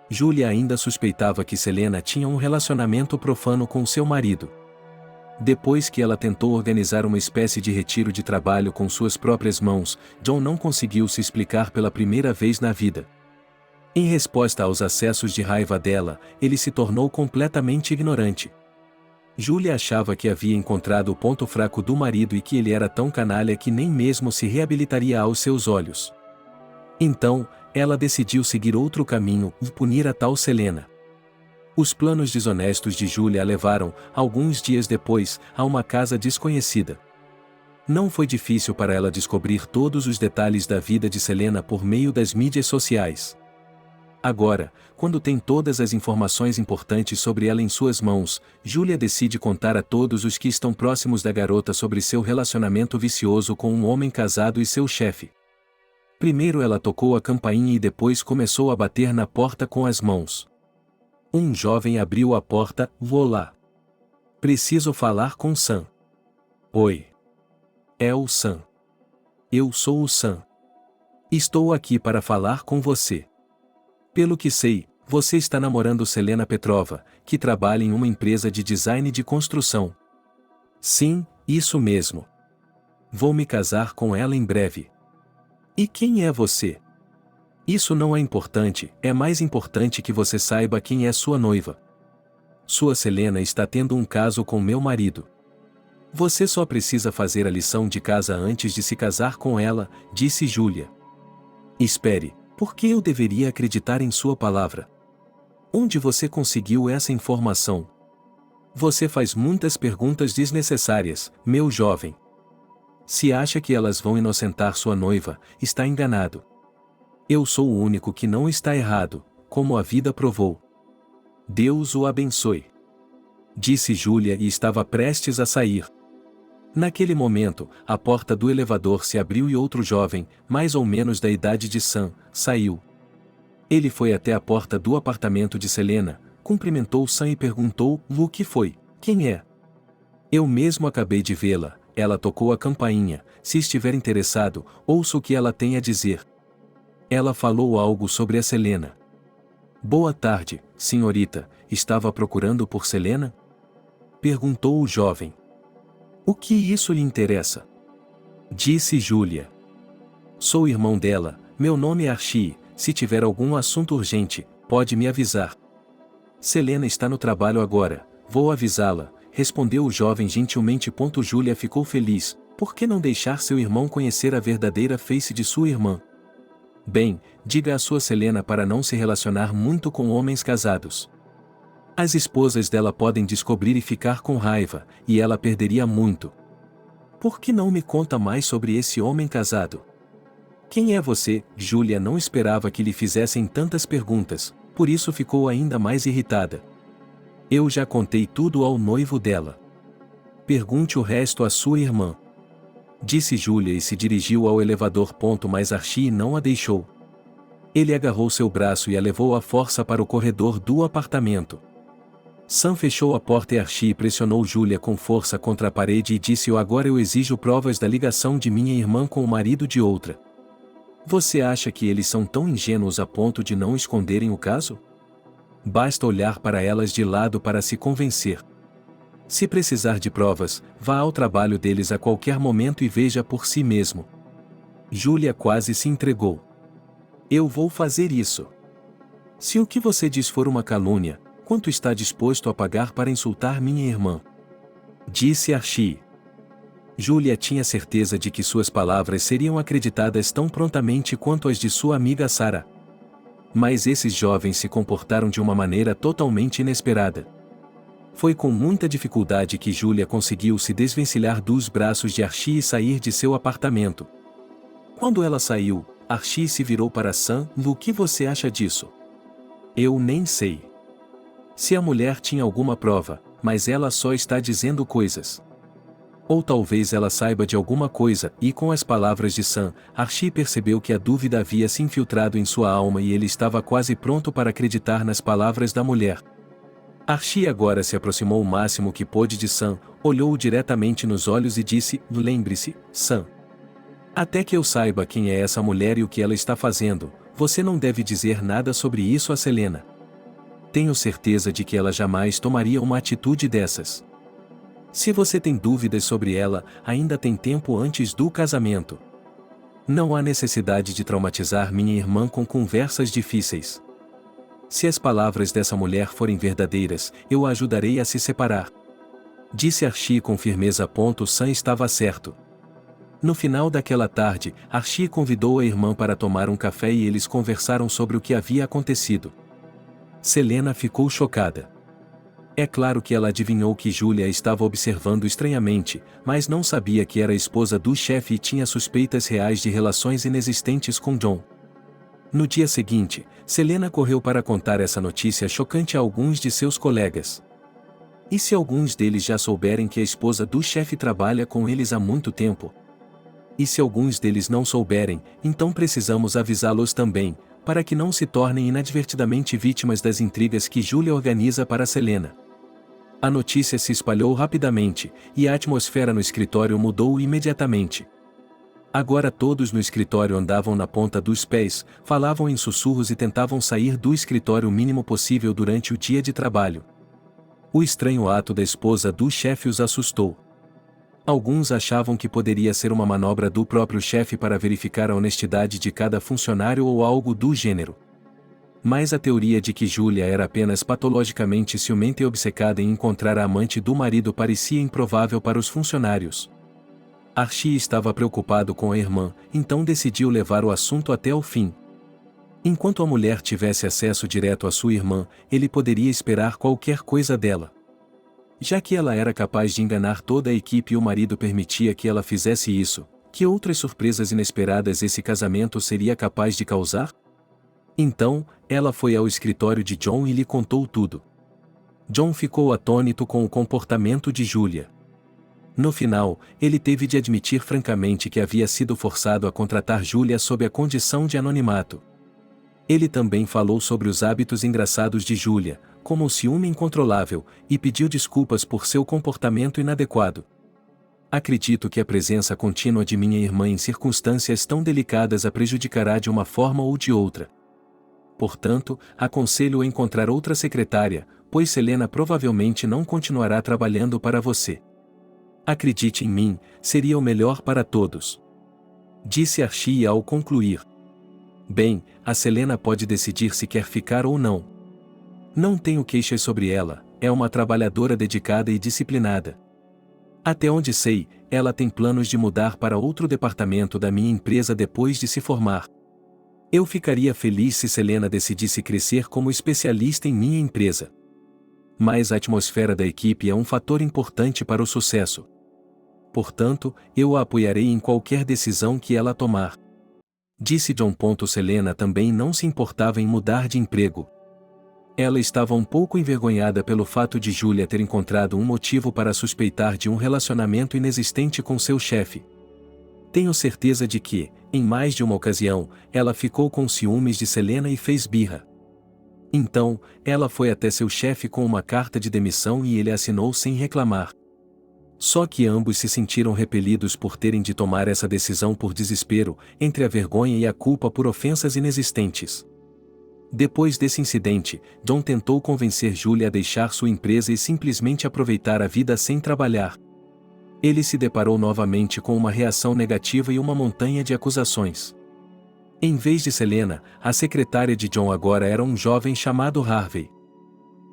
Julia ainda suspeitava que Selena tinha um relacionamento profano com seu marido. Depois que ela tentou organizar uma espécie de retiro de trabalho com suas próprias mãos, John não conseguiu se explicar pela primeira vez na vida. Em resposta aos acessos de raiva dela, ele se tornou completamente ignorante. Júlia achava que havia encontrado o ponto fraco do marido e que ele era tão canalha que nem mesmo se reabilitaria aos seus olhos. Então, ela decidiu seguir outro caminho e punir a tal Selena. Os planos desonestos de Júlia a levaram, alguns dias depois, a uma casa desconhecida. Não foi difícil para ela descobrir todos os detalhes da vida de Selena por meio das mídias sociais. Agora, quando tem todas as informações importantes sobre ela em suas mãos, Júlia decide contar a todos os que estão próximos da garota sobre seu relacionamento vicioso com um homem casado e seu chefe. Primeiro ela tocou a campainha e depois começou a bater na porta com as mãos. Um jovem abriu a porta. Vou lá. Preciso falar com Sam. Oi. É o Sam. Eu sou o Sam. Estou aqui para falar com você. Pelo que sei, você está namorando Selena Petrova, que trabalha em uma empresa de design de construção. Sim, isso mesmo. Vou me casar com ela em breve. E quem é você? Isso não é importante, é mais importante que você saiba quem é sua noiva. Sua Selena está tendo um caso com meu marido. Você só precisa fazer a lição de casa antes de se casar com ela, disse Júlia. Espere, por que eu deveria acreditar em sua palavra? Onde você conseguiu essa informação? Você faz muitas perguntas desnecessárias, meu jovem. Se acha que elas vão inocentar sua noiva, está enganado. Eu sou o único que não está errado, como a vida provou. Deus o abençoe. Disse Júlia e estava prestes a sair. Naquele momento, a porta do elevador se abriu e outro jovem, mais ou menos da idade de Sam, saiu. Ele foi até a porta do apartamento de Selena, cumprimentou Sam e perguntou: o que foi? Quem é? Eu mesmo acabei de vê-la, ela tocou a campainha, se estiver interessado, ouça o que ela tem a dizer. Ela falou algo sobre a Selena. Boa tarde, senhorita, estava procurando por Selena? Perguntou o jovem. O que isso lhe interessa? Disse Júlia. Sou irmão dela, meu nome é Archie, se tiver algum assunto urgente, pode me avisar. Selena está no trabalho agora, vou avisá-la, respondeu o jovem gentilmente. Júlia ficou feliz, por que não deixar seu irmão conhecer a verdadeira face de sua irmã? Bem, diga à sua Selena para não se relacionar muito com homens casados. As esposas dela podem descobrir e ficar com raiva, e ela perderia muito. Por que não me conta mais sobre esse homem casado? Quem é você? Júlia não esperava que lhe fizessem tantas perguntas, por isso ficou ainda mais irritada. Eu já contei tudo ao noivo dela. Pergunte o resto à sua irmã. Disse Júlia e se dirigiu ao elevador. Mas Archie não a deixou. Ele agarrou seu braço e a levou à força para o corredor do apartamento. Sam fechou a porta e Archie pressionou Júlia com força contra a parede e disse: agora eu exijo provas da ligação de minha irmã com o marido de outra. Você acha que eles são tão ingênuos a ponto de não esconderem o caso? Basta olhar para elas de lado para se convencer. Se precisar de provas, vá ao trabalho deles a qualquer momento e veja por si mesmo. Júlia quase se entregou. Eu vou fazer isso. Se o que você diz for uma calúnia, quanto está disposto a pagar para insultar minha irmã? Disse Archie. Júlia tinha certeza de que suas palavras seriam acreditadas tão prontamente quanto as de sua amiga Sarah. Mas esses jovens se comportaram de uma maneira totalmente inesperada. Foi com muita dificuldade que Júlia conseguiu se desvencilhar dos braços de Archie e sair de seu apartamento. Quando ela saiu, Archie se virou para Sam: o que você acha disso? Eu nem sei. Se a mulher tinha alguma prova, mas ela só está dizendo coisas. Ou talvez ela saiba de alguma coisa, e com as palavras de Sam, Archie percebeu que a dúvida havia se infiltrado em sua alma e ele estava quase pronto para acreditar nas palavras da mulher. Archie agora se aproximou o máximo que pôde de Sam, olhou-o diretamente nos olhos e disse: lembre-se, Sam. Até que eu saiba quem é essa mulher e o que ela está fazendo, você não deve dizer nada sobre isso a Selena. Tenho certeza de que ela jamais tomaria uma atitude dessas. Se você tem dúvidas sobre ela, ainda tem tempo antes do casamento. Não há necessidade de traumatizar minha irmã com conversas difíceis. Se as palavras dessa mulher forem verdadeiras, eu a ajudarei a se separar. Disse Archie com firmeza. Sam estava certo. No final daquela tarde, Archie convidou a irmã para tomar um café e eles conversaram sobre o que havia acontecido. Selena ficou chocada. É claro que ela adivinhou que Julia estava observando estranhamente, mas não sabia que era a esposa do chefe e tinha suspeitas reais de relações inexistentes com John. No dia seguinte, Selena correu para contar essa notícia chocante a alguns de seus colegas. E se alguns deles já souberem que a esposa do chefe trabalha com eles há muito tempo? E se alguns deles não souberem, então precisamos avisá-los também, para que não se tornem inadvertidamente vítimas das intrigas que Julia organiza para Selena. A notícia se espalhou rapidamente, e a atmosfera no escritório mudou imediatamente. Agora todos no escritório andavam na ponta dos pés, falavam em sussurros e tentavam sair do escritório o mínimo possível durante o dia de trabalho. O estranho ato da esposa do chefe os assustou. Alguns achavam que poderia ser uma manobra do próprio chefe para verificar a honestidade de cada funcionário ou algo do gênero. Mas a teoria de que Julia era apenas patologicamente ciumenta e obcecada em encontrar a amante do marido parecia improvável para os funcionários. Archie estava preocupado com a irmã, então decidiu levar o assunto até o fim. Enquanto a mulher tivesse acesso direto à sua irmã, ele poderia esperar qualquer coisa dela. Já que ela era capaz de enganar toda a equipe e o marido permitia que ela fizesse isso, que outras surpresas inesperadas esse casamento seria capaz de causar? Então, ela foi ao escritório de John e lhe contou tudo. John ficou atônito com o comportamento de Julia. No final, ele teve de admitir francamente que havia sido forçado a contratar Julia sob a condição de anonimato. Ele também falou sobre os hábitos engraçados de Julia, como o ciúme incontrolável, e pediu desculpas por seu comportamento inadequado. Acredito que a presença contínua de minha irmã em circunstâncias tão delicadas a prejudicará de uma forma ou de outra. Portanto, aconselho a encontrar outra secretária, pois Selena provavelmente não continuará trabalhando para você. Acredite em mim, seria o melhor para todos. Disse Archie ao concluir. Bem, a Selena pode decidir se quer ficar ou não. Não tenho queixas sobre ela, é uma trabalhadora dedicada e disciplinada. Até onde sei, ela tem planos de mudar para outro departamento da minha empresa depois de se formar. Eu ficaria feliz se Selena decidisse crescer como especialista em minha empresa. Mas a atmosfera da equipe é um fator importante para o sucesso. Portanto, eu a apoiarei em qualquer decisão que ela tomar. Disse John. Selena também não se importava em mudar de emprego. Ela estava um pouco envergonhada pelo fato de Julia ter encontrado um motivo para suspeitar de um relacionamento inexistente com seu chefe. Tenho certeza de que, em mais de uma ocasião, ela ficou com ciúmes de Selena e fez birra. Então, ela foi até seu chefe com uma carta de demissão e ele assinou sem reclamar. Só que ambos se sentiram repelidos por terem de tomar essa decisão por desespero, entre a vergonha e a culpa por ofensas inexistentes. Depois desse incidente, John tentou convencer Julia a deixar sua empresa e simplesmente aproveitar a vida sem trabalhar. Ele se deparou novamente com uma reação negativa e uma montanha de acusações. Em vez de Selena, a secretária de John agora era um jovem chamado Harvey.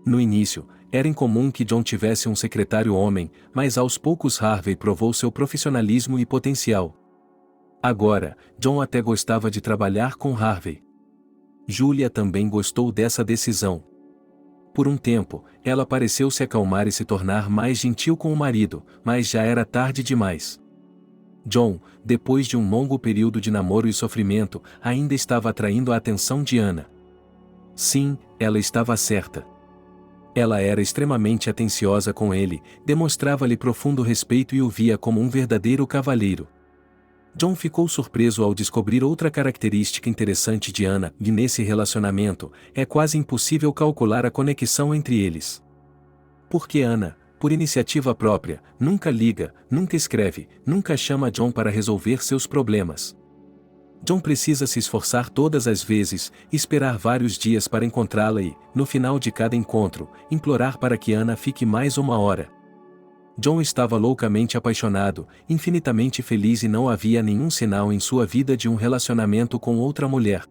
No início, era incomum que John tivesse um secretário homem, mas aos poucos Harvey provou seu profissionalismo e potencial. Agora, John até gostava de trabalhar com Harvey. Julia também gostou dessa decisão. Por um tempo, ela pareceu se acalmar e se tornar mais gentil com o marido, mas já era tarde demais. John, depois de um longo período de namoro e sofrimento, ainda estava atraindo a atenção de Anna. Sim, ela estava certa. Ela era extremamente atenciosa com ele, demonstrava-lhe profundo respeito e o via como um verdadeiro cavalheiro. John ficou surpreso ao descobrir outra característica interessante de Anna, e nesse relacionamento, é quase impossível calcular a conexão entre eles. Porque Anna, por iniciativa própria, nunca liga, nunca escreve, nunca chama John para resolver seus problemas. John precisa se esforçar todas as vezes, esperar vários dias para encontrá-la e, no final de cada encontro, implorar para que Anna fique mais uma hora. John estava loucamente apaixonado, infinitamente feliz e não havia nenhum sinal em sua vida de um relacionamento com outra mulher.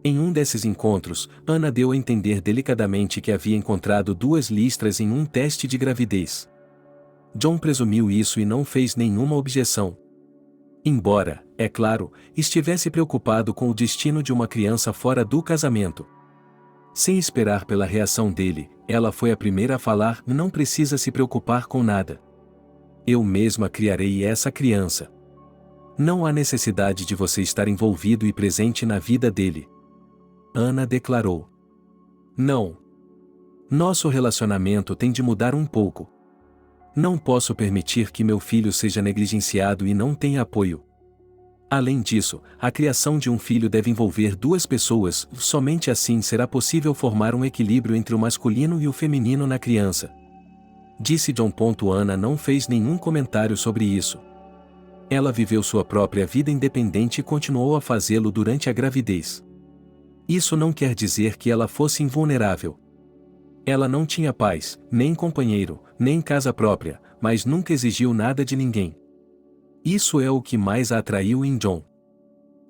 Em um desses encontros, Anna deu a entender delicadamente que havia encontrado 2 listras em um teste de gravidez. John presumiu isso e não fez nenhuma objeção. Embora, é claro, estivesse preocupado com o destino de uma criança fora do casamento. Sem esperar pela reação dele, ela foi a primeira a falar: não precisa se preocupar com nada. Eu mesma criarei essa criança. Não há necessidade de você estar envolvido e presente na vida dele. Ana declarou. Não. Nosso relacionamento tem de mudar um pouco. Não posso permitir que meu filho seja negligenciado e não tenha apoio. Além disso, a criação de um filho deve envolver duas pessoas, somente assim será possível formar um equilíbrio entre o masculino e o feminino na criança. Disse John. Ana não fez nenhum comentário sobre isso. Ela viveu sua própria vida independente e continuou a fazê-lo durante a gravidez. Isso não quer dizer que ela fosse invulnerável. Ela não tinha pais, nem companheiro, nem casa própria, mas nunca exigiu nada de ninguém. Isso é o que mais a atraiu em John.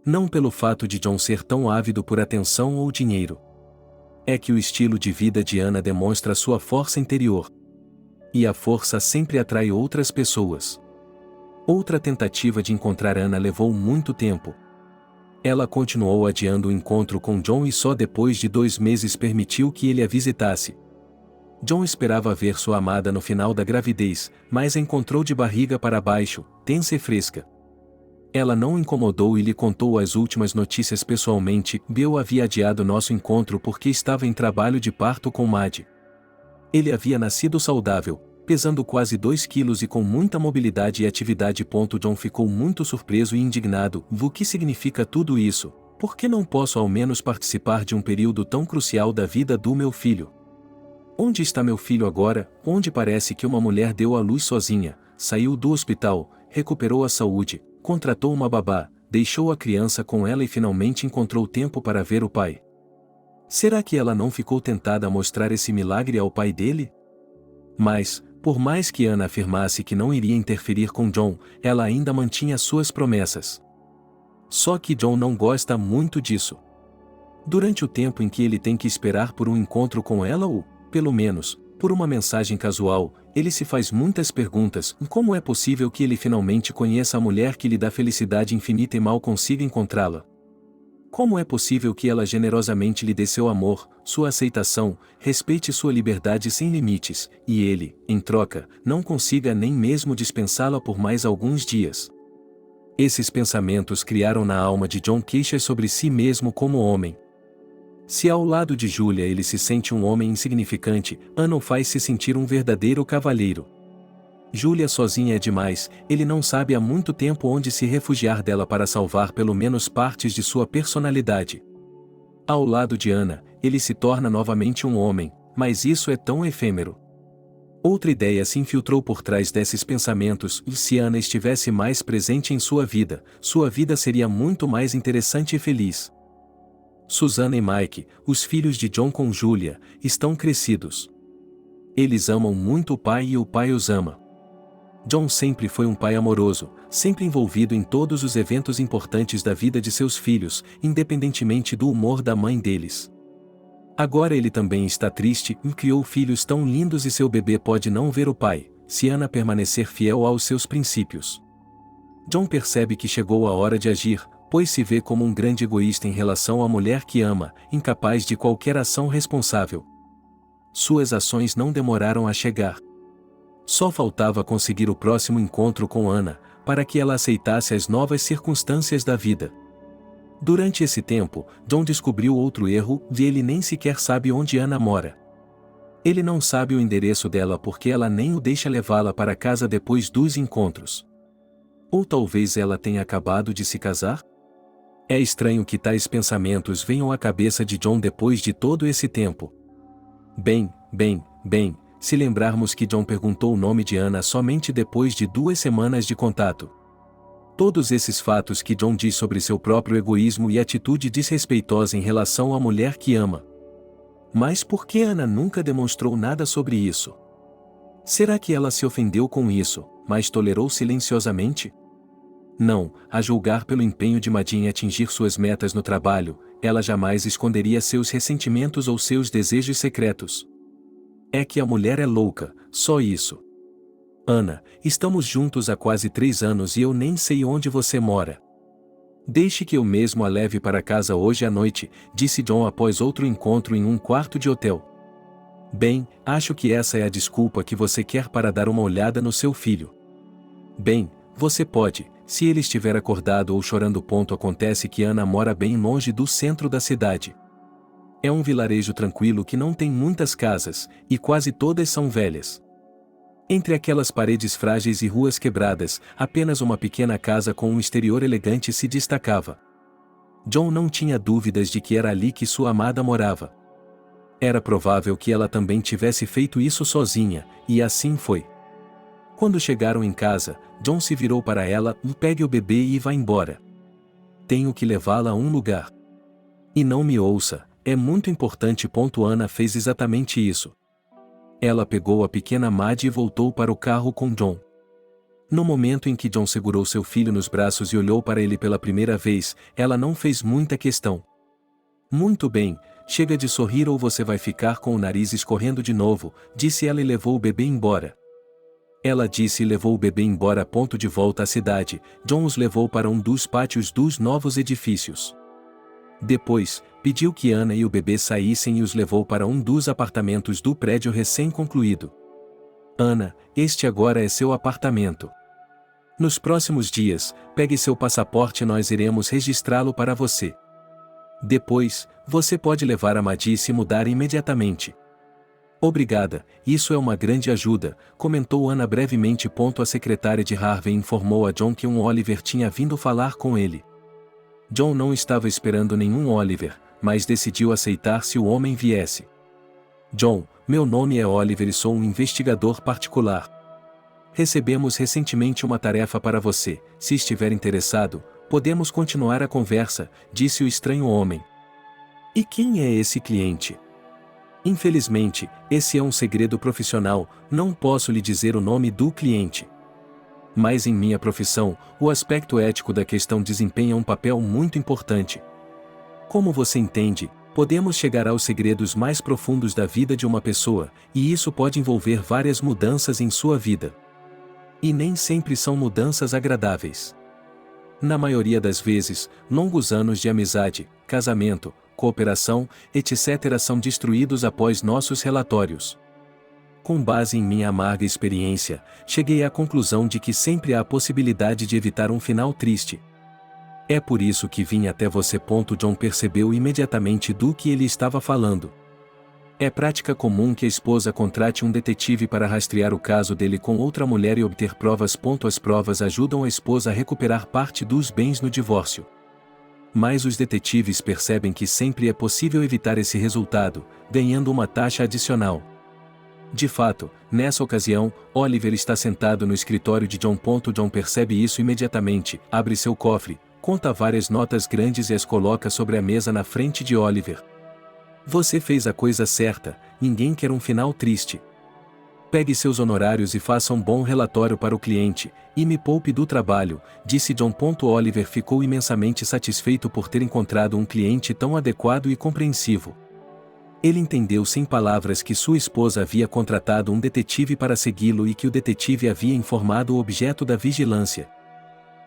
Não pelo fato de John ser tão ávido por atenção ou dinheiro. É que o estilo de vida de Ana demonstra sua força interior. E a força sempre atrai outras pessoas. Outra tentativa de encontrar Ana levou muito tempo. Ela continuou adiando o encontro com John e só depois de 2 meses permitiu que ele a visitasse. John esperava ver sua amada no final da gravidez, mas a encontrou de barriga para baixo, tensa e fresca. Ela não o incomodou e lhe contou as últimas notícias pessoalmente. Bill havia adiado nosso encontro porque estava em trabalho de parto com Maddie. Ele havia nascido saudável, pesando quase 2 quilos e com muita mobilidade e atividade. John ficou muito surpreso e indignado. O que significa tudo isso? Por que não posso ao menos participar de um período tão crucial da vida do meu filho? Onde está meu filho agora? Onde parece que uma mulher deu à luz sozinha, saiu do hospital, recuperou a saúde, contratou uma babá, deixou a criança com ela e finalmente encontrou tempo para ver o pai. Será que ela não ficou tentada a mostrar esse milagre ao pai dele? Mas, por mais que Ana afirmasse que não iria interferir com John, ela ainda mantinha suas promessas. Só que John não gosta muito disso. Durante o tempo em que ele tem que esperar por um encontro com ela ou, pelo menos, por uma mensagem casual, ele se faz muitas perguntas. Como é possível que ele finalmente conheça a mulher que lhe dá felicidade infinita e mal consiga encontrá-la? Como é possível que ela generosamente lhe dê seu amor, sua aceitação, respeite sua liberdade sem limites, e ele, em troca, não consiga nem mesmo dispensá-la por mais alguns dias? Esses pensamentos criaram na alma de John queixas sobre si mesmo como homem. Se ao lado de Julia ele se sente um homem insignificante, Ana o faz se sentir um verdadeiro cavalheiro. Julia sozinha é demais, ele não sabe há muito tempo onde se refugiar dela para salvar pelo menos partes de sua personalidade. Ao lado de Ana, ele se torna novamente um homem, mas isso é tão efêmero. Outra ideia se infiltrou por trás desses pensamentos: se Ana estivesse mais presente em sua vida seria muito mais interessante e feliz. Susana e Mike, os filhos de John com Julia, estão crescidos. Eles amam muito o pai e o pai os ama. John sempre foi um pai amoroso, sempre envolvido em todos os eventos importantes da vida de seus filhos, independentemente do humor da mãe deles. Agora ele também está triste e criou filhos tão lindos e seu bebê pode não ver o pai, se Ana permanecer fiel aos seus princípios. John percebe que chegou a hora de agir, pois se vê como um grande egoísta em relação à mulher que ama, incapaz de qualquer ação responsável. Suas ações não demoraram a chegar. Só faltava conseguir o próximo encontro com Ana, para que ela aceitasse as novas circunstâncias da vida. Durante esse tempo, John descobriu outro erro: ele nem sequer sabe onde Ana mora. Ele não sabe o endereço dela porque ela nem o deixa levá-la para casa depois dos encontros. Ou talvez ela tenha acabado de se casar? É estranho que tais pensamentos venham à cabeça de John depois de todo esse tempo. Bem, se lembrarmos que John perguntou o nome de Ana somente depois de 2 semanas de contato. Todos esses fatos que John diz sobre seu próprio egoísmo e atitude desrespeitosa em relação à mulher que ama. Mas por que Ana nunca demonstrou nada sobre isso? Será que ela se ofendeu com isso, mas tolerou silenciosamente? Não, a julgar pelo empenho de Maddie em atingir suas metas no trabalho, ela jamais esconderia seus ressentimentos ou seus desejos secretos. É que a mulher é louca, só isso. Ana, estamos juntos há quase 3 anos e eu nem sei onde você mora. Deixe que eu mesmo a leve para casa hoje à noite, disse John após outro encontro em um quarto de hotel. Bem, acho que essa é a desculpa que você quer para dar uma olhada no seu filho. Bem, você pode, se ele estiver acordado ou chorando. Acontece que Ana mora bem longe do centro da cidade. É um vilarejo tranquilo que não tem muitas casas, e quase todas são velhas. Entre aquelas paredes frágeis e ruas quebradas, apenas uma pequena casa com um exterior elegante se destacava. John não tinha dúvidas de que era ali que sua amada morava. Era provável que ela também tivesse feito isso sozinha, e assim foi. Quando chegaram em casa, John se virou para ela: pegue o bebê e vá embora. Tenho que levá-la a um lugar. E não me ouça, é muito importante. Ana fez exatamente isso. Ela pegou a pequena Maddie e voltou para o carro com John. No momento em que John segurou seu filho nos braços e olhou para ele pela primeira vez, ela não fez muita questão. Muito bem, chega de sorrir ou você vai ficar com o nariz escorrendo de novo, disse ela e levou o bebê embora. Ela disse e levou o bebê embora. De volta à cidade, John os levou para um dos pátios dos novos edifícios. Depois, pediu que Ana e o bebê saíssem e os levou para um dos apartamentos do prédio recém-concluído. Ana, este agora é seu apartamento. Nos próximos dias, pegue seu passaporte e nós iremos registrá-lo para você. Depois, você pode levar a Maddie e se mudar imediatamente. Obrigada, isso é uma grande ajuda, comentou Ana brevemente. A secretária de Harvey informou a John que um Oliver tinha vindo falar com ele. John não estava esperando nenhum Oliver, mas decidiu aceitar se o homem viesse. John, meu nome é Oliver e sou um investigador particular. Recebemos recentemente uma tarefa para você. Se estiver interessado, podemos continuar a conversa, disse o estranho homem. E quem é esse cliente? Infelizmente, esse é um segredo profissional, não posso lhe dizer o nome do cliente. Mas em minha profissão, o aspecto ético da questão desempenha um papel muito importante. Como você entende, podemos chegar aos segredos mais profundos da vida de uma pessoa, e isso pode envolver várias mudanças em sua vida. E nem sempre são mudanças agradáveis. Na maioria das vezes, longos anos de amizade, casamento, cooperação, etc. são destruídos após nossos relatórios. Com base em minha amarga experiência, cheguei à conclusão de que sempre há a possibilidade de evitar um final triste. É por isso que vim até você. John percebeu imediatamente do que ele estava falando. É prática comum que a esposa contrate um detetive para rastrear o caso dele com outra mulher e obter provas. As provas ajudam a esposa a recuperar parte dos bens no divórcio. Mas os detetives percebem que sempre é possível evitar esse resultado, ganhando uma taxa adicional. De fato, nessa ocasião, Oliver está sentado no escritório de John. John percebe isso imediatamente, abre seu cofre, conta várias notas grandes e as coloca sobre a mesa na frente de Oliver. Você fez a coisa certa, ninguém quer um final triste. Pegue seus honorários e faça um bom relatório para o cliente, e me poupe do trabalho, disse John. Oliver ficou imensamente satisfeito por ter encontrado um cliente tão adequado e compreensivo. Ele entendeu sem palavras que sua esposa havia contratado um detetive para segui-lo e que o detetive havia informado o objeto da vigilância.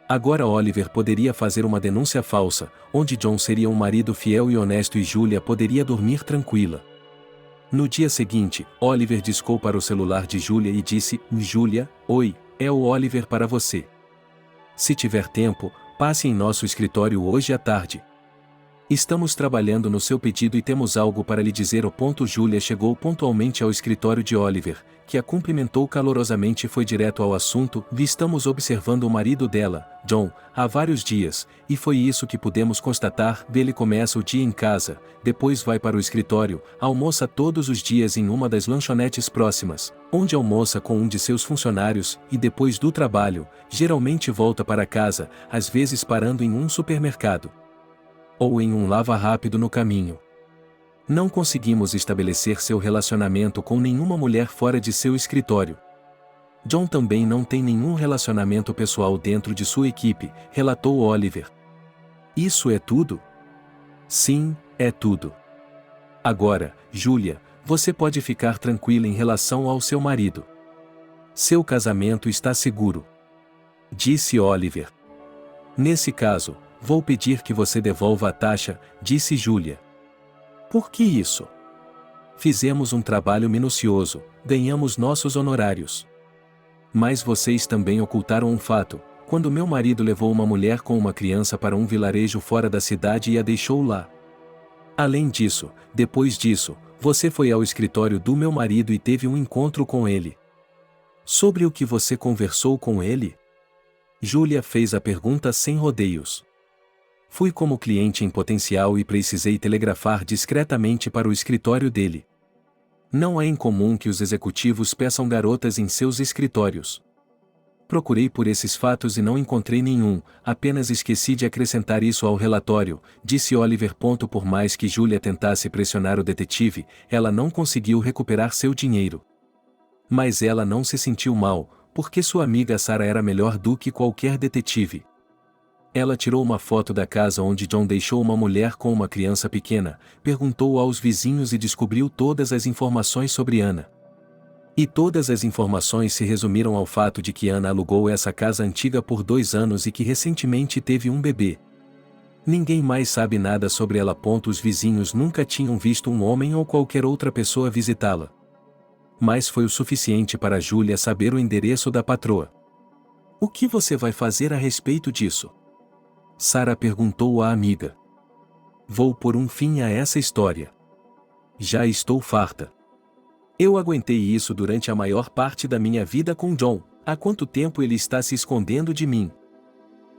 Agora Oliver poderia fazer uma denúncia falsa, onde John seria um marido fiel e honesto e Julia poderia dormir tranquila. No dia seguinte, Oliver discou para o celular de Julia e disse: Julia, oi, é o Oliver para você. Se tiver tempo, passe em nosso escritório hoje à tarde. Estamos trabalhando no seu pedido e temos algo para lhe dizer. Julia chegou pontualmente ao escritório de Oliver, que a cumprimentou calorosamente e foi direto ao assunto. Estamos observando o marido dela, John, há vários dias, e foi isso que pudemos constatar. Ele começa o dia em casa, depois vai para o escritório, almoça todos os dias em uma das lanchonetes próximas, onde almoça com um de seus funcionários, e depois do trabalho, geralmente volta para casa, às vezes parando em um supermercado ou em um lava-rápido no caminho. Não conseguimos estabelecer seu relacionamento com nenhuma mulher fora de seu escritório. John também não tem nenhum relacionamento pessoal dentro de sua equipe, relatou Oliver. Isso é tudo? Sim, é tudo. Agora, Julia, você pode ficar tranquila em relação ao seu marido. Seu casamento está seguro, disse Oliver. Nesse caso, vou pedir que você devolva a taxa, disse Julia. Por que isso? Fizemos um trabalho minucioso, ganhamos nossos honorários. Mas vocês também ocultaram um fato: quando meu marido levou uma mulher com uma criança para um vilarejo fora da cidade e a deixou lá. Além disso, depois disso, você foi ao escritório do meu marido e teve um encontro com ele. Sobre o que você conversou com ele? Julia fez a pergunta sem rodeios. Fui como cliente em potencial e precisei telegrafar discretamente para o escritório dele. Não é incomum que os executivos peçam garotas em seus escritórios. Procurei por esses fatos e não encontrei nenhum, apenas esqueci de acrescentar isso ao relatório, disse Oliver. Por mais que Julia tentasse pressionar o detetive, ela não conseguiu recuperar seu dinheiro. Mas ela não se sentiu mal, porque sua amiga Sarah era melhor do que qualquer detetive. Ela tirou uma foto da casa onde John deixou uma mulher com uma criança pequena, perguntou aos vizinhos e descobriu todas as informações sobre Anna. E todas as informações se resumiram ao fato de que Anna alugou essa casa antiga por 2 anos e que recentemente teve um bebê. Ninguém mais sabe nada sobre ela. Os vizinhos nunca tinham visto um homem ou qualquer outra pessoa visitá-la. Mas foi o suficiente para Julia saber o endereço da patroa. O que você vai fazer a respeito disso? Sarah perguntou à amiga. Vou pôr um fim a essa história. Já estou farta. Eu aguentei isso durante a maior parte da minha vida com John. Há quanto tempo ele está se escondendo de mim?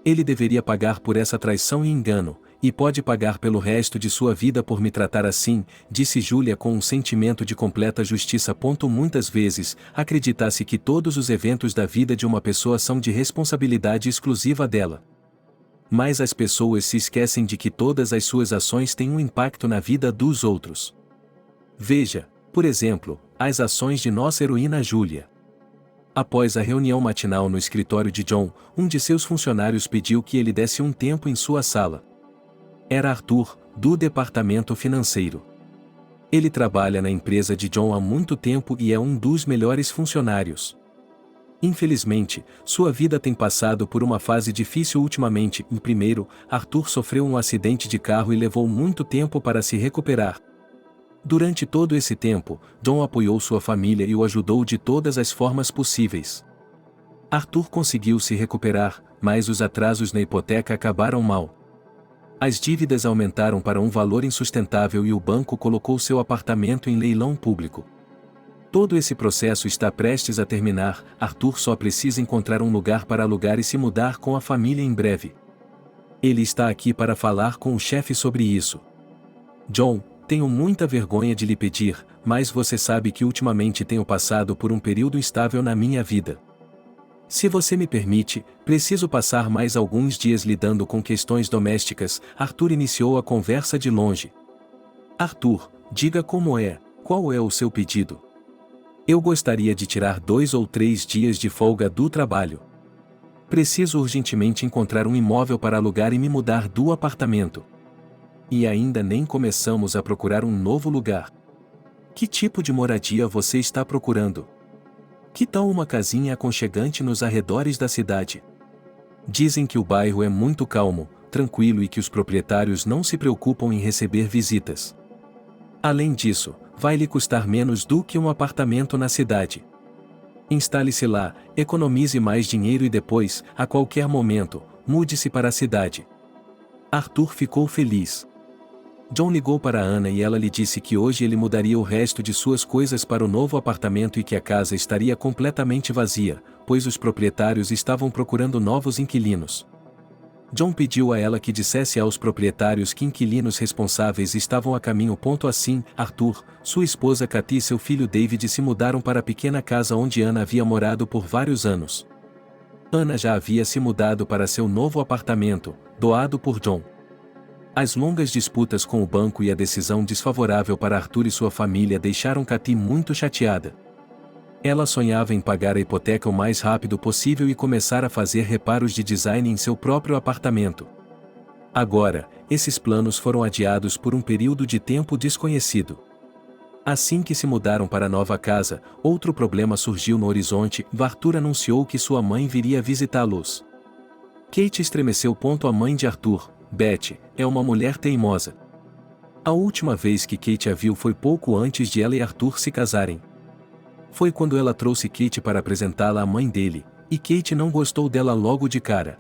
Ele deveria pagar por essa traição e engano, e pode pagar pelo resto de sua vida por me tratar assim, disse Julia com um sentimento de completa justiça. Muitas vezes, acredita-se que todos os eventos da vida de uma pessoa são de responsabilidade exclusiva dela. Mas as pessoas se esquecem de que todas as suas ações têm um impacto na vida dos outros. Veja, por exemplo, as ações de nossa heroína Julia. Após a reunião matinal no escritório de John, um de seus funcionários pediu que ele desse um tempo em sua sala. Era Arthur, do departamento financeiro. Ele trabalha na empresa de John há muito tempo e é um dos melhores funcionários. Infelizmente, sua vida tem passado por uma fase difícil ultimamente. Primeiro, Arthur sofreu um acidente de carro e levou muito tempo para se recuperar. Durante todo esse tempo, John apoiou sua família e o ajudou de todas as formas possíveis. Arthur conseguiu se recuperar, mas os atrasos na hipoteca acabaram mal. As dívidas aumentaram para um valor insustentável e o banco colocou seu apartamento em leilão público. Todo esse processo está prestes a terminar. Arthur só precisa encontrar um lugar para alugar e se mudar com a família em breve. Ele está aqui para falar com o chefe sobre isso. John, tenho muita vergonha de lhe pedir, mas você sabe que ultimamente tenho passado por um período instável na minha vida. Se você me permite, preciso passar mais alguns dias lidando com questões domésticas. Arthur iniciou a conversa de longe. Arthur, diga como é, qual é o seu pedido? Eu gostaria de tirar 2 ou 3 dias de folga do trabalho. Preciso urgentemente encontrar um imóvel para alugar e me mudar do apartamento. E ainda nem começamos a procurar um novo lugar. Que tipo de moradia você está procurando? Que tal uma casinha aconchegante nos arredores da cidade? Dizem que o bairro é muito calmo, tranquilo e que os proprietários não se preocupam em receber visitas. Além disso, vai lhe custar menos do que um apartamento na cidade. Instale-se lá, economize mais dinheiro e depois, a qualquer momento, mude-se para a cidade. Arthur ficou feliz. John ligou para Anna e ela lhe disse que hoje ele mudaria o resto de suas coisas para o novo apartamento e que a casa estaria completamente vazia, pois os proprietários estavam procurando novos inquilinos. John pediu a ela que dissesse aos proprietários que inquilinos responsáveis estavam a caminho. Assim, Arthur, sua esposa Kathy e seu filho David se mudaram para a pequena casa onde Anna havia morado por vários anos. Anna já havia se mudado para seu novo apartamento, doado por John. As longas disputas com o banco e a decisão desfavorável para Arthur e sua família deixaram Kathy muito chateada. Ela sonhava em pagar a hipoteca o mais rápido possível e começar a fazer reparos de design em seu próprio apartamento. Agora, esses planos foram adiados por um período de tempo desconhecido. Assim que se mudaram para a nova casa, outro problema surgiu no horizonte. Arthur anunciou que sua mãe viria visitá-los. Kate estremeceu. A mãe de Arthur, Beth, é uma mulher teimosa. A última vez que Kate a viu foi pouco antes de ela e Arthur se casarem. Foi quando ela trouxe Kate para apresentá-la à mãe dele, e Kate não gostou dela logo de cara.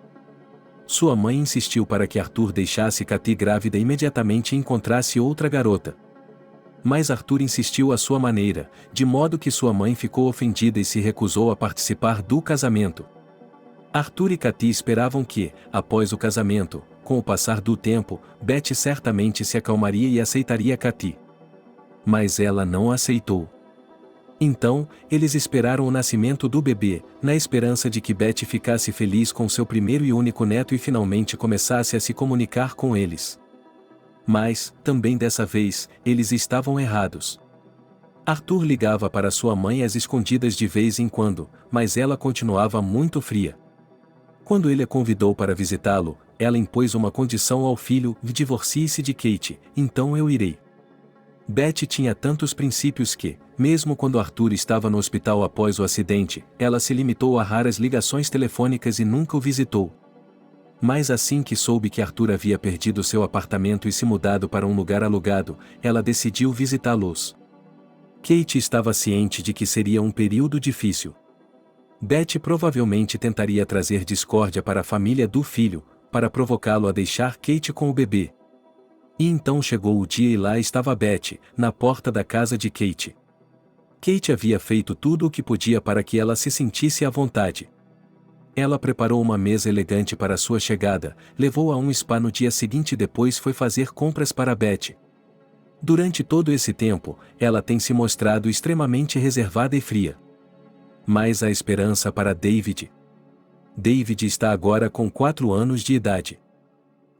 Sua mãe insistiu para que Arthur deixasse Kate grávida imediatamente e encontrasse outra garota. Mas Arthur insistiu à sua maneira, de modo que sua mãe ficou ofendida e se recusou a participar do casamento. Arthur e Kate esperavam que, após o casamento, com o passar do tempo, Beth certamente se acalmaria e aceitaria Kate. Mas ela não aceitou. Então, eles esperaram o nascimento do bebê, na esperança de que Beth ficasse feliz com seu primeiro e único neto e finalmente começasse a se comunicar com eles. Mas, também dessa vez, eles estavam errados. Arthur ligava para sua mãe às escondidas de vez em quando, mas ela continuava muito fria. Quando ele a convidou para visitá-lo, ela impôs uma condição ao filho: divorcie-se de Kate, então eu irei. Beth tinha tantos princípios que, mesmo quando Arthur estava no hospital após o acidente, ela se limitou a raras ligações telefônicas e nunca o visitou. Mas assim que soube que Arthur havia perdido seu apartamento e se mudado para um lugar alugado, ela decidiu visitá-los. Kate estava ciente de que seria um período difícil. Beth provavelmente tentaria trazer discórdia para a família do filho, para provocá-lo a deixar Kate com o bebê. E então chegou o dia e lá estava Beth, na porta da casa de Kate. Kate havia feito tudo o que podia para que ela se sentisse à vontade. Ela preparou uma mesa elegante para sua chegada, levou-a a um spa no dia seguinte e depois foi fazer compras para Beth. Durante todo esse tempo, ela tem se mostrado extremamente reservada e fria. Mas há esperança para David. David está agora com 4 anos de idade.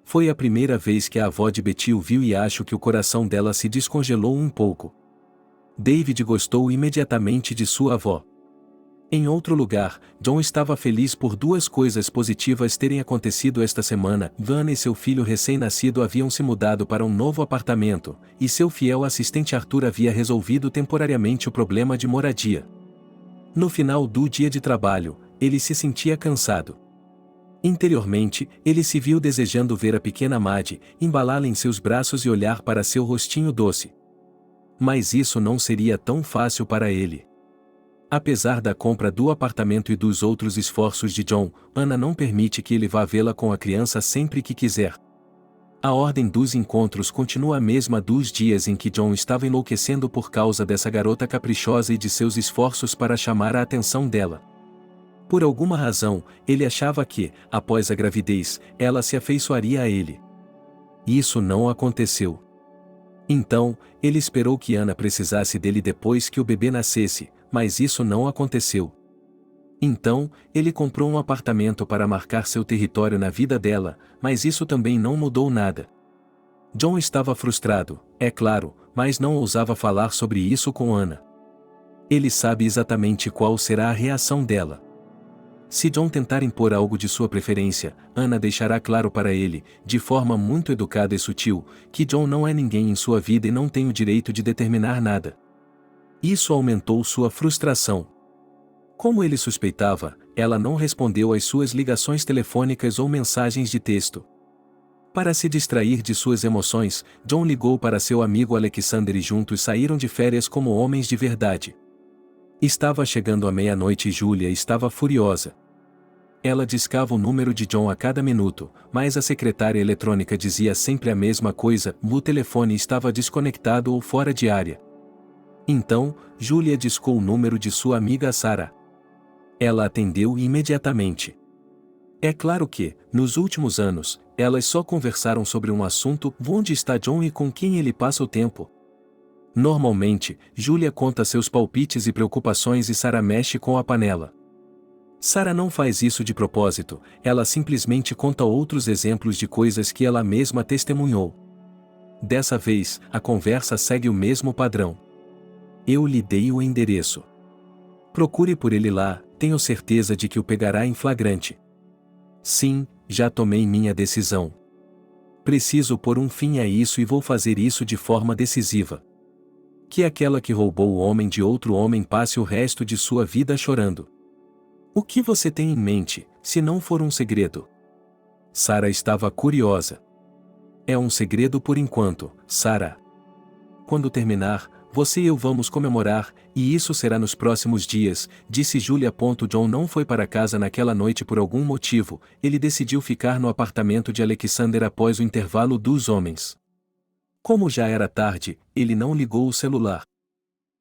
Foi a primeira vez que a avó de Betty o viu e acho que o coração dela se descongelou um pouco. David gostou imediatamente de sua avó. Em outro lugar, John estava feliz por 2 coisas positivas terem acontecido esta semana. Vanna e seu filho recém-nascido haviam se mudado para um novo apartamento, e seu fiel assistente Arthur havia resolvido temporariamente o problema de moradia. No final do dia de trabalho, ele se sentia cansado. Interiormente, ele se viu desejando ver a pequena Maddie, embalá-la em seus braços e olhar para seu rostinho doce. Mas isso não seria tão fácil para ele. Apesar da compra do apartamento e dos outros esforços de John, Anna não permite que ele vá vê-la com a criança sempre que quiser. A ordem dos encontros continua a mesma dos dias em que John estava enlouquecendo por causa dessa garota caprichosa e de seus esforços para chamar a atenção dela. Por alguma razão, ele achava que, após a gravidez, ela se afeiçoaria a ele. Isso não aconteceu. Então, ele esperou que Anna precisasse dele depois que o bebê nascesse, mas isso não aconteceu. Então, ele comprou um apartamento para marcar seu território na vida dela, mas isso também não mudou nada. John estava frustrado, é claro, mas não ousava falar sobre isso com Anna. Ele sabe exatamente qual será a reação dela. Se John tentar impor algo de sua preferência, Anna deixará claro para ele, de forma muito educada e sutil, que John não é ninguém em sua vida e não tem o direito de determinar nada. Isso aumentou sua frustração. Como ele suspeitava, ela não respondeu às suas ligações telefônicas ou mensagens de texto. Para se distrair de suas emoções, John ligou para seu amigo Alexander e juntos saíram de férias como homens de verdade. Estava chegando a meia-noite e Julia estava furiosa. Ela discava o número de John a cada minuto, mas a secretária eletrônica dizia sempre a mesma coisa: o telefone estava desconectado ou fora de área. Então, Julia discou o número de sua amiga Sarah. Ela atendeu imediatamente. É claro que, nos últimos anos, elas só conversaram sobre um assunto: onde está John e com quem ele passa o tempo. Normalmente, Julia conta seus palpites e preocupações e Sarah mexe com a panela. Sarah não faz isso de propósito, ela simplesmente conta outros exemplos de coisas que ela mesma testemunhou. Dessa vez, a conversa segue o mesmo padrão. Eu lhe dei o endereço. Procure por ele lá, tenho certeza de que o pegará em flagrante. Sim, já tomei minha decisão. Preciso pôr um fim a isso e vou fazer isso de forma decisiva. Que aquela que roubou o homem de outro homem passe o resto de sua vida chorando. O que você tem em mente, se não for um segredo? Sarah estava curiosa. É um segredo por enquanto, Sarah. Quando terminar, você e eu vamos comemorar, e isso será nos próximos dias, disse Julia. John não foi para casa naquela noite por algum motivo, ele decidiu ficar no apartamento de Alexander após o intervalo dos homens. Como já era tarde, ele não ligou o celular.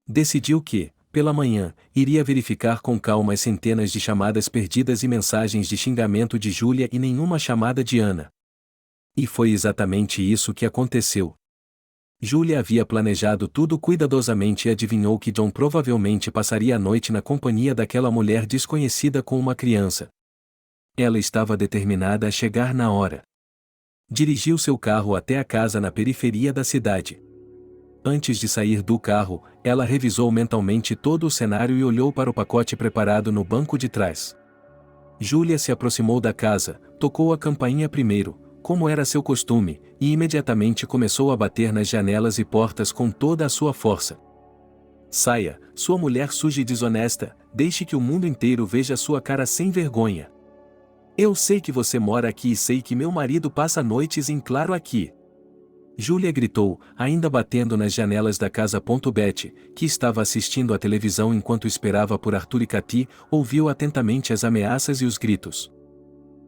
Decidiu que, pela manhã, iria verificar com calma as centenas de chamadas perdidas e mensagens de xingamento de Julia e nenhuma chamada de Ana. E foi exatamente isso que aconteceu. Julia havia planejado tudo cuidadosamente e adivinhou que John provavelmente passaria a noite na companhia daquela mulher desconhecida com uma criança. Ela estava determinada a chegar na hora. Dirigiu seu carro até a casa na periferia da cidade. Antes de sair do carro, ela revisou mentalmente todo o cenário e olhou para o pacote preparado no banco de trás. Julia se aproximou da casa, tocou a campainha primeiro, como era seu costume, e imediatamente começou a bater nas janelas e portas com toda a sua força. Saia, sua mulher suja e desonesta, deixe que o mundo inteiro veja sua cara sem vergonha. Eu sei que você mora aqui e sei que meu marido passa noites em claro aqui. Julia gritou, ainda batendo nas janelas da casa. Betty, que estava assistindo à televisão enquanto esperava por Arthur e Cathy, ouviu atentamente as ameaças e os gritos.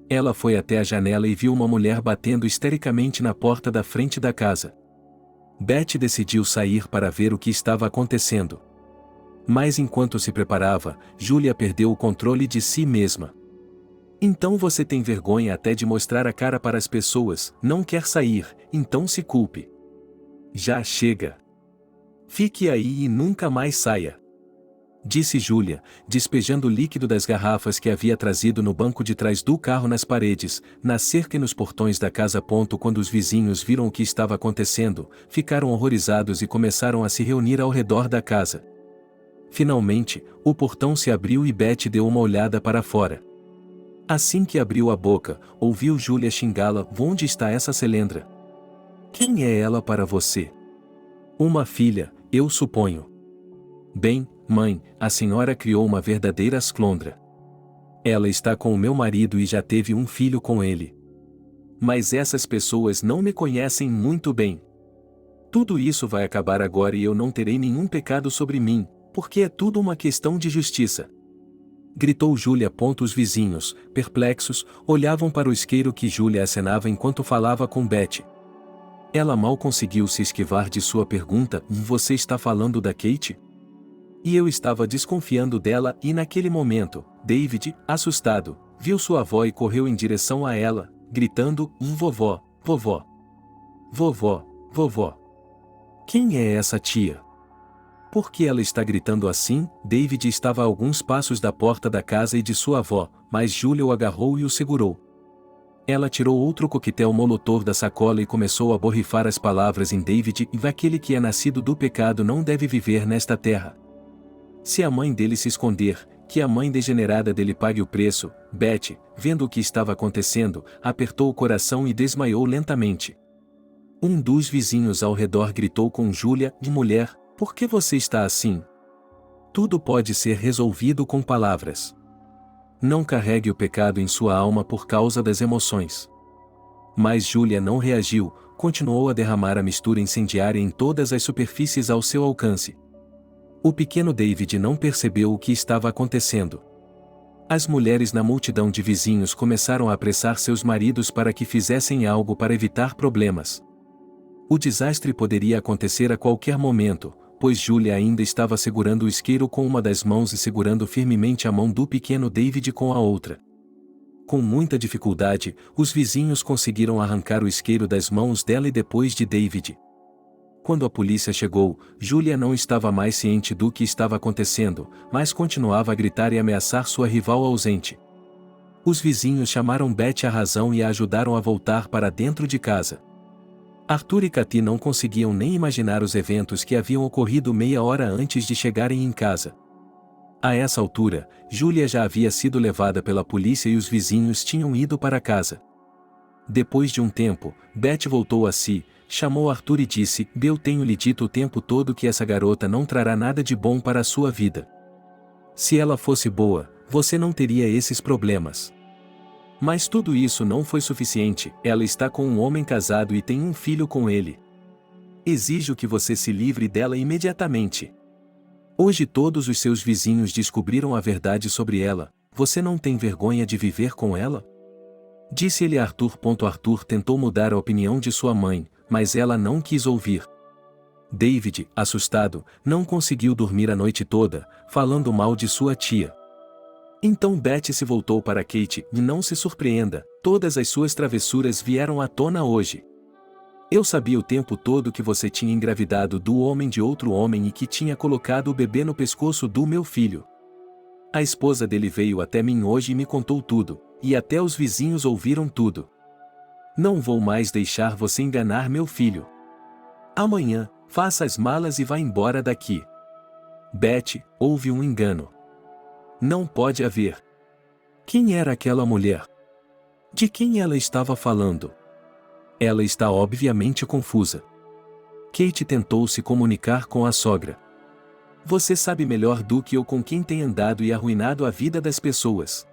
Ela foi até a janela e viu uma mulher batendo histericamente na porta da frente da casa. Betty decidiu sair para ver o que estava acontecendo. Mas enquanto se preparava, Julia perdeu o controle de si mesma. Então você tem vergonha até de mostrar a cara para as pessoas, não quer sair, então se culpe. Já chega. Fique aí e nunca mais saia. Disse Julia, despejando o líquido das garrafas que havia trazido no banco de trás do carro nas paredes, na cerca e nos portões da casa. Quando os vizinhos viram o que estava acontecendo, ficaram horrorizados e começaram a se reunir ao redor da casa. Finalmente, o portão se abriu e Betty deu uma olhada para fora. Assim que abriu a boca, ouviu Julia xingá-la: onde está essa celendra? Quem é ela para você? Uma filha, eu suponho. Bem, mãe, a senhora criou uma verdadeira esclondra. Ela está com o meu marido e já teve um filho com ele. Mas essas pessoas não me conhecem muito bem. Tudo isso vai acabar agora e eu não terei nenhum pecado sobre mim, porque é tudo uma questão de justiça. Gritou Julia. Os vizinhos, perplexos, olhavam para o isqueiro que Julia acenava enquanto falava com Betty. Ela mal conseguiu se esquivar de sua pergunta: você está falando da Kate? E eu estava desconfiando dela e naquele momento, David, assustado, viu sua avó e correu em direção a ela, gritando: vovó, vovó. Vovó, vovó. Quem é essa tia? Por que ela está gritando assim? David estava a alguns passos da porta da casa e de sua avó, mas Julia o agarrou e o segurou. Ela tirou outro coquetel Molotov da sacola e começou a borrifar as palavras em David: aquele que é nascido do pecado não deve viver nesta terra. Se a mãe dele se esconder, que a mãe degenerada dele pague o preço. Betty, vendo o que estava acontecendo, apertou o coração e desmaiou lentamente. Um dos vizinhos ao redor gritou com Julia: mulher, por que você está assim? Tudo pode ser resolvido com palavras. Não carregue o pecado em sua alma por causa das emoções. Mas Julia não reagiu, continuou a derramar a mistura incendiária em todas as superfícies ao seu alcance. O pequeno David não percebeu o que estava acontecendo. As mulheres na multidão de vizinhos começaram a apressar seus maridos para que fizessem algo para evitar problemas. O desastre poderia acontecer a qualquer momento, pois Julia ainda estava segurando o isqueiro com uma das mãos e segurando firmemente a mão do pequeno David com a outra. Com muita dificuldade, os vizinhos conseguiram arrancar o isqueiro das mãos dela e depois de David. Quando a polícia chegou, Julia não estava mais ciente do que estava acontecendo, mas continuava a gritar e ameaçar sua rival ausente. Os vizinhos chamaram Betty à razão e a ajudaram a voltar para dentro de casa. Arthur e Cathy não conseguiam nem imaginar os eventos que haviam ocorrido meia hora antes de chegarem em casa. A essa altura, Julia já havia sido levada pela polícia e os vizinhos tinham ido para casa. Depois de um tempo, Betty voltou a si, chamou Arthur e disse: Eu tenho lhe dito o tempo todo que essa garota não trará nada de bom para a sua vida. Se ela fosse boa, você não teria esses problemas. Mas tudo isso não foi suficiente, ela está com um homem casado e tem um filho com ele. Exijo que você se livre dela imediatamente. Hoje todos os seus vizinhos descobriram a verdade sobre ela, você não tem vergonha de viver com ela? Disse ele a Arthur. Arthur tentou mudar a opinião de sua mãe, mas ela não quis ouvir. David, assustado, não conseguiu dormir a noite toda, falando mal de sua tia. Então Betty se voltou para Kate, e não se surpreenda, todas as suas travessuras vieram à tona hoje. Eu sabia o tempo todo que você tinha engravidado do homem de outro homem e que tinha colocado o bebê no pescoço do meu filho. A esposa dele veio até mim hoje e me contou tudo, e até os vizinhos ouviram tudo. Não vou mais deixar você enganar meu filho. Amanhã, faça as malas e vá embora daqui. Betty, houve um engano. Não pode haver. Quem era aquela mulher? De quem ela estava falando? Ela está obviamente confusa. Kate tentou se comunicar com a sogra. Você sabe melhor do que eu com quem tem andado e arruinado a vida das pessoas.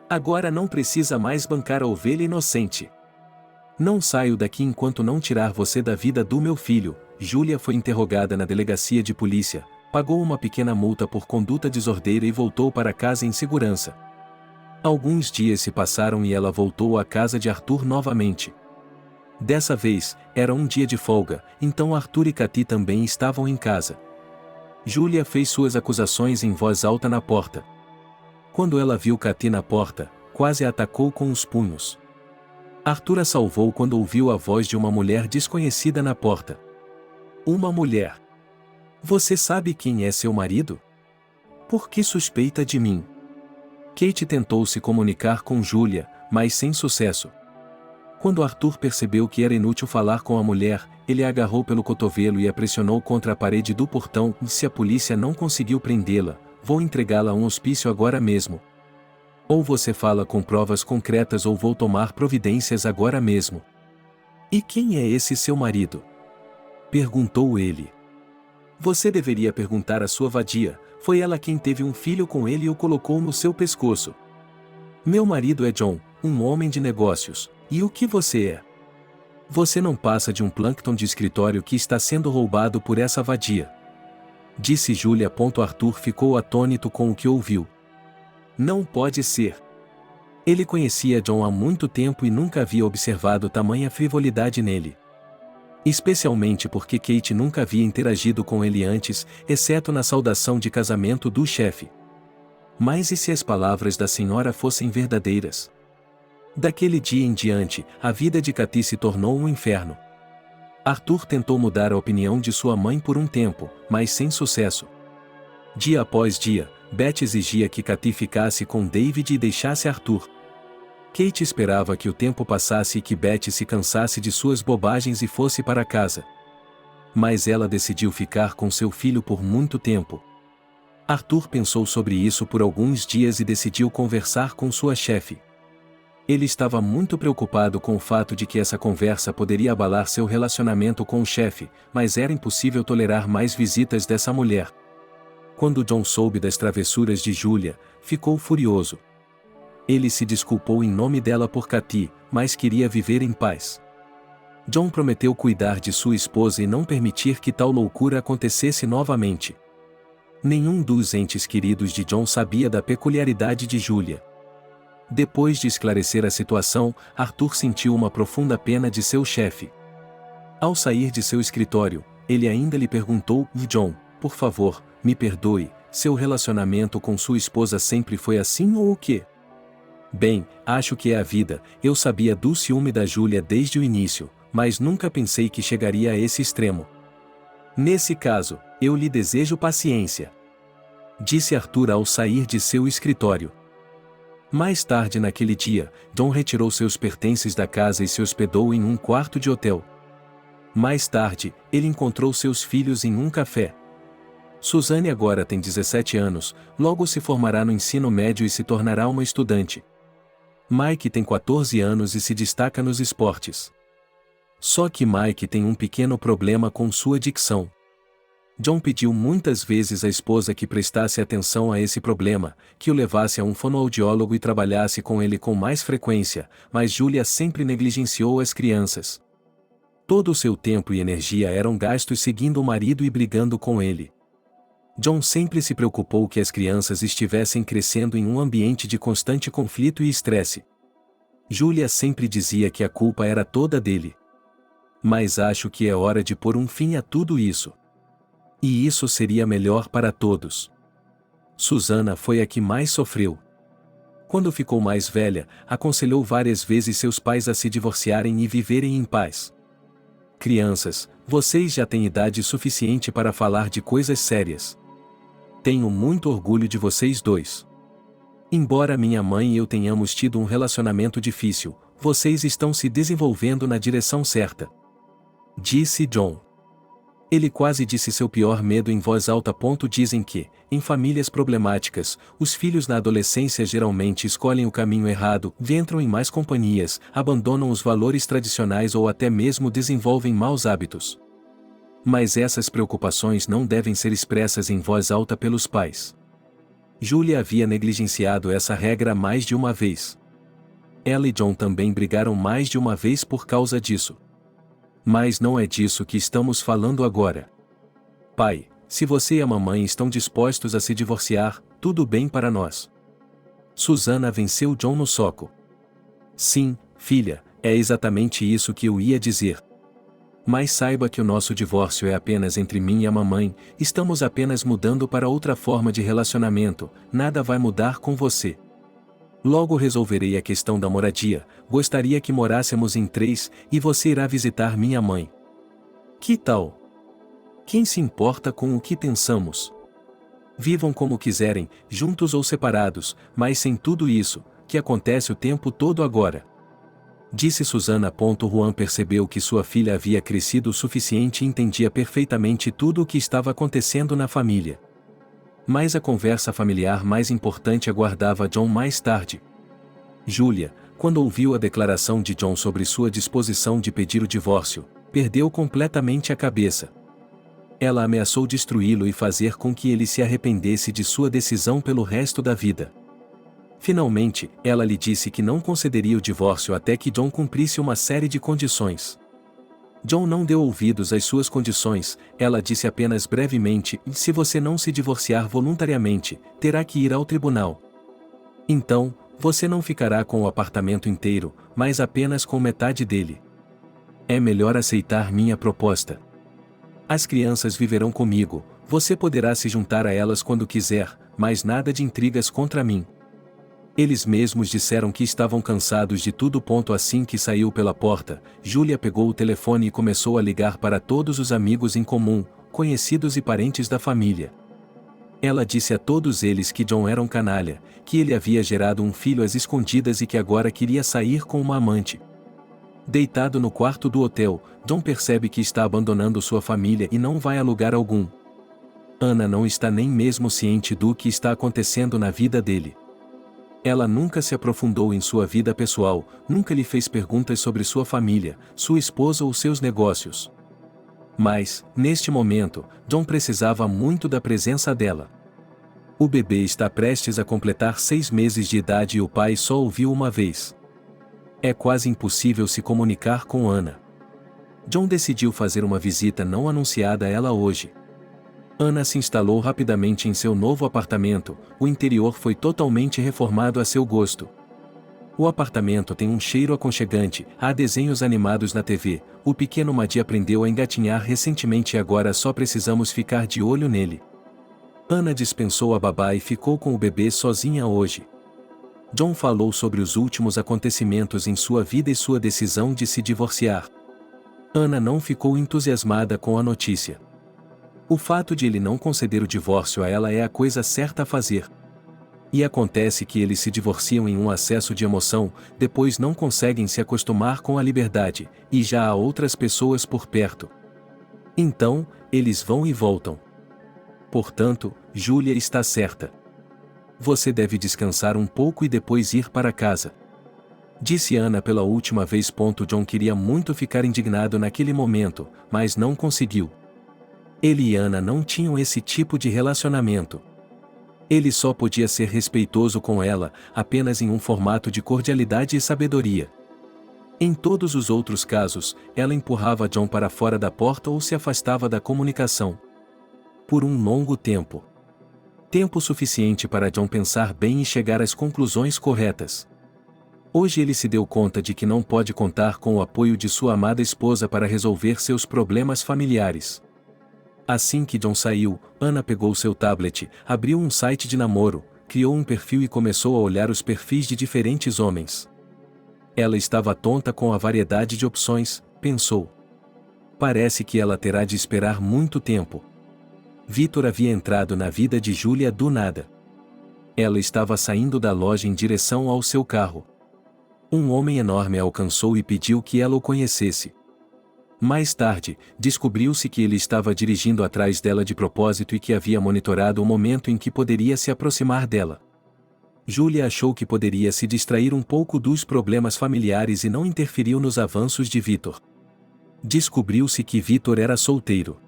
Agora não precisa mais bancar a ovelha inocente. Não saio daqui enquanto não tirar você da vida do meu filho. Júlia foi interrogada na delegacia de polícia, pagou uma pequena multa por conduta desordeira e voltou para casa em segurança. Alguns dias se passaram e ela voltou à casa de Arthur novamente. Dessa vez, era um dia de folga, então Arthur e Katy também estavam em casa. Júlia fez suas acusações em voz alta na porta. Quando ela viu Katy na porta, quase a atacou com os punhos. Arthur a salvou quando ouviu a voz de uma mulher desconhecida na porta. Uma mulher. Você sabe quem é seu marido? Por que suspeita de mim? Kate tentou se comunicar com Júlia, mas sem sucesso. Quando Arthur percebeu que era inútil falar com a mulher, ele a agarrou pelo cotovelo e a pressionou contra a parede do portão. Se a polícia não conseguiu prendê-la, vou entregá-la a um hospício agora mesmo. Ou você fala com provas concretas ou vou tomar providências agora mesmo. E quem é esse seu marido? Perguntou ele. Você deveria perguntar à sua vadia, foi ela quem teve um filho com ele e o colocou no seu pescoço. Meu marido é John, um homem de negócios. E o que você é? Você não passa de um plâncton de escritório que está sendo roubado por essa vadia. Disse Júlia. Arthur ficou atônito com o que ouviu. Não pode ser. Ele conhecia John há muito tempo e nunca havia observado tamanha frivolidade nele. Especialmente porque Kate nunca havia interagido com ele antes, exceto na saudação de casamento do chefe. Mas e se as palavras da senhora fossem verdadeiras? Daquele dia em diante, a vida de Katy se tornou um inferno. Arthur tentou mudar a opinião de sua mãe por um tempo, mas sem sucesso. Dia após dia, Betty exigia que Katy ficasse com David e deixasse Arthur. Kate esperava que o tempo passasse e que Betty se cansasse de suas bobagens e fosse para casa. Mas ela decidiu ficar com seu filho por muito tempo. Arthur pensou sobre isso por alguns dias e decidiu conversar com sua chefe. Ele estava muito preocupado com o fato de que essa conversa poderia abalar seu relacionamento com o chefe, mas era impossível tolerar mais visitas dessa mulher. Quando John soube das travessuras de Júlia, ficou furioso. Ele se desculpou em nome dela por Katy, mas queria viver em paz. John prometeu cuidar de sua esposa e não permitir que tal loucura acontecesse novamente. Nenhum dos entes queridos de John sabia da peculiaridade de Júlia. Depois de esclarecer a situação, Arthur sentiu uma profunda pena de seu chefe. Ao sair de seu escritório, ele ainda lhe perguntou: John, por favor, me perdoe, seu relacionamento com sua esposa sempre foi assim ou o quê? Bem, acho que é a vida, eu sabia do ciúme da Júlia desde o início, mas nunca pensei que chegaria a esse extremo. Nesse caso, eu lhe desejo paciência. Disse Arthur ao sair de seu escritório. Mais tarde naquele dia, John retirou seus pertences da casa e se hospedou em um quarto de hotel. Mais tarde, ele encontrou seus filhos em um café. Suzanne agora tem 17 anos, logo se formará no ensino médio e se tornará uma estudante. Mike tem 14 anos e se destaca nos esportes. Só que Mike tem um pequeno problema com sua dicção. John pediu muitas vezes à esposa que prestasse atenção a esse problema, que o levasse a um fonoaudiólogo e trabalhasse com ele com mais frequência, mas Julia sempre negligenciou as crianças. Todo o seu tempo e energia eram gastos seguindo o marido e brigando com ele. John sempre se preocupou que as crianças estivessem crescendo em um ambiente de constante conflito e estresse. Julia sempre dizia que a culpa era toda dele. Mas acho que é hora de pôr um fim a tudo isso. E isso seria melhor para todos. Susana foi a que mais sofreu. Quando ficou mais velha, aconselhou várias vezes seus pais a se divorciarem e viverem em paz. Crianças, vocês já têm idade suficiente para falar de coisas sérias. Tenho muito orgulho de vocês dois. Embora minha mãe e eu tenhamos tido um relacionamento difícil, vocês estão se desenvolvendo na direção certa. Disse John. Ele quase disse seu pior medo em voz alta. Dizem que, em famílias problemáticas, os filhos na adolescência geralmente escolhem o caminho errado, entram em más companhias, abandonam os valores tradicionais ou até mesmo desenvolvem maus hábitos. Mas essas preocupações não devem ser expressas em voz alta pelos pais. Julia havia negligenciado essa regra mais de uma vez. Ela e John também brigaram mais de uma vez por causa disso. Mas não é disso que estamos falando agora. Pai, se você e a mamãe estão dispostos a se divorciar, tudo bem para nós. Susana venceu John no soco. Sim, filha, é exatamente isso que eu ia dizer. Mas saiba que o nosso divórcio é apenas entre mim e a mamãe, estamos apenas mudando para outra forma de relacionamento, nada vai mudar com você. Logo resolverei a questão da moradia, gostaria que morássemos em 3, e você irá visitar minha mãe. Que tal? Quem se importa com o que pensamos? Vivam como quiserem, juntos ou separados, mas sem tudo isso, que acontece o tempo todo agora. Disse Susana. Juan percebeu que sua filha havia crescido o suficiente e entendia perfeitamente tudo o que estava acontecendo na família. Mas a conversa familiar mais importante aguardava John mais tarde. Julia, quando ouviu a declaração de John sobre sua disposição de pedir o divórcio, perdeu completamente a cabeça. Ela ameaçou destruí-lo e fazer com que ele se arrependesse de sua decisão pelo resto da vida. Finalmente, ela lhe disse que não concederia o divórcio até que John cumprisse uma série de condições. John não deu ouvidos às suas condições, ela disse apenas brevemente: se você não se divorciar voluntariamente, terá que ir ao tribunal. Então, você não ficará com o apartamento inteiro, mas apenas com metade dele. É melhor aceitar minha proposta. As crianças viverão comigo, você poderá se juntar a elas quando quiser, mas nada de intrigas contra mim. Eles mesmos disseram que estavam cansados de tudo. Assim que saiu pela porta, Julia pegou o telefone e começou a ligar para todos os amigos em comum, conhecidos e parentes da família. Ela disse a todos eles que John era um canalha, que ele havia gerado um filho às escondidas e que agora queria sair com uma amante. Deitado no quarto do hotel, John percebe que está abandonando sua família e não vai a lugar algum. Ana não está nem mesmo ciente do que está acontecendo na vida dele. Ela nunca se aprofundou em sua vida pessoal, nunca lhe fez perguntas sobre sua família, sua esposa ou seus negócios. Mas, neste momento, John precisava muito da presença dela. O bebê está prestes a completar 6 meses de idade e o pai só o viu uma vez. É quase impossível se comunicar com Ana. John decidiu fazer uma visita não anunciada a ela hoje. Ana se instalou rapidamente em seu novo apartamento, o interior foi totalmente reformado a seu gosto. O apartamento tem um cheiro aconchegante, há desenhos animados na TV, o pequeno Maddie aprendeu a engatinhar recentemente e agora só precisamos ficar de olho nele. Ana dispensou a babá e ficou com o bebê sozinha hoje. John falou sobre os últimos acontecimentos em sua vida e sua decisão de se divorciar. Ana não ficou entusiasmada com a notícia. O fato de ele não conceder o divórcio a ela é a coisa certa a fazer. E acontece que eles se divorciam em um acesso de emoção, depois não conseguem se acostumar com a liberdade, e já há outras pessoas por perto. Então, eles vão e voltam. Portanto, Julia está certa. Você deve descansar um pouco e depois ir para casa. Disse Ana pela última vez. John queria muito ficar indignado naquele momento, mas não conseguiu. Ele e Ana não tinham esse tipo de relacionamento. Ele só podia ser respeitoso com ela, apenas em um formato de cordialidade e sabedoria. Em todos os outros casos, ela empurrava John para fora da porta ou se afastava da comunicação. Por um longo tempo. Tempo suficiente para John pensar bem e chegar às conclusões corretas. Hoje ele se deu conta de que não pode contar com o apoio de sua amada esposa para resolver seus problemas familiares. Assim que John saiu, Ana pegou seu tablet, abriu um site de namoro, criou um perfil e começou a olhar os perfis de diferentes homens. Ela estava tonta com a variedade de opções, pensou. Parece que ela terá de esperar muito tempo. Victor havia entrado na vida de Julia do nada. Ela estava saindo da loja em direção ao seu carro. Um homem enorme a alcançou e pediu que ela o conhecesse. Mais tarde, descobriu-se que ele estava dirigindo atrás dela de propósito e que havia monitorado o momento em que poderia se aproximar dela. Julia achou que poderia se distrair um pouco dos problemas familiares e não interferiu nos avanços de Victor. Descobriu-se que Victor era solteiro.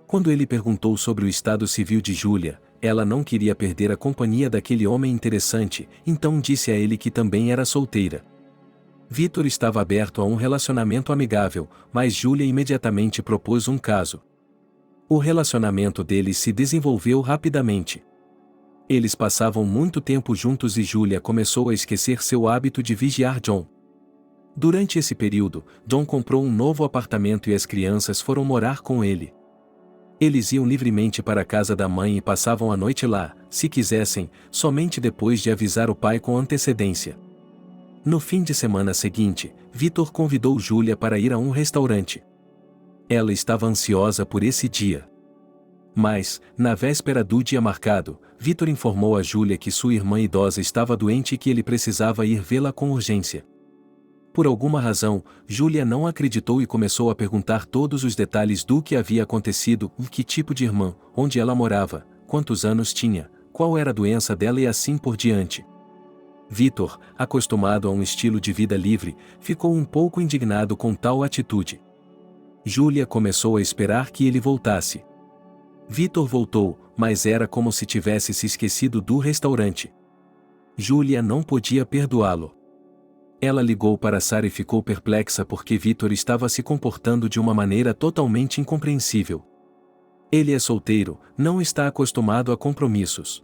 Quando ele perguntou sobre o estado civil de Julia, ela não queria perder a companhia daquele homem interessante, então disse a ele que também era solteira. Victor estava aberto a um relacionamento amigável, mas Julia imediatamente propôs um caso. O relacionamento deles se desenvolveu rapidamente. Eles passavam muito tempo juntos e Julia começou a esquecer seu hábito de vigiar John. Durante esse período, John comprou um novo apartamento e as crianças foram morar com ele. Eles iam livremente para a casa da mãe e passavam a noite lá, se quisessem, somente depois de avisar o pai com antecedência. No fim de semana seguinte, Victor convidou Julia para ir a um restaurante. Ela estava ansiosa por esse dia. Mas, na véspera do dia marcado, Victor informou a Julia que sua irmã idosa estava doente e que ele precisava ir vê-la com urgência. Por alguma razão, Julia não acreditou e começou a perguntar todos os detalhes do que havia acontecido, que tipo de irmã, onde ela morava, quantos anos tinha, qual era a doença dela e assim por diante. Victor, acostumado a um estilo de vida livre, ficou um pouco indignado com tal atitude. Julia começou a esperar que ele voltasse. Victor voltou, mas era como se tivesse se esquecido do restaurante. Julia não podia perdoá-lo. Ela ligou para Sarah e ficou perplexa porque Victor estava se comportando de uma maneira totalmente incompreensível. Ele é solteiro, não está acostumado a compromissos.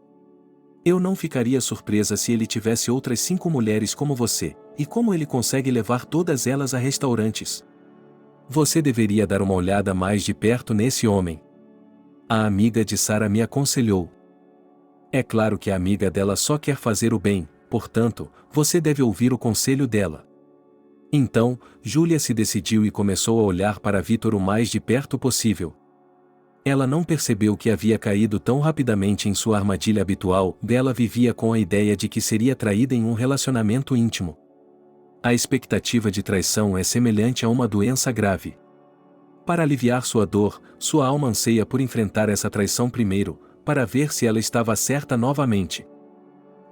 Eu não ficaria surpresa se ele tivesse outras 5 mulheres como você, e como ele consegue levar todas elas a restaurantes. Você deveria dar uma olhada mais de perto nesse homem. A amiga de Sarah me aconselhou. É claro que a amiga dela só quer fazer o bem, portanto, você deve ouvir o conselho dela. Então, Julia se decidiu e começou a olhar para Victor o mais de perto possível. Ela não percebeu que havia caído tão rapidamente em sua armadilha habitual. Ela vivia com a ideia de que seria traída em um relacionamento íntimo. A expectativa de traição é semelhante a uma doença grave. Para aliviar sua dor, sua alma anseia por enfrentar essa traição primeiro, para ver se ela estava certa novamente.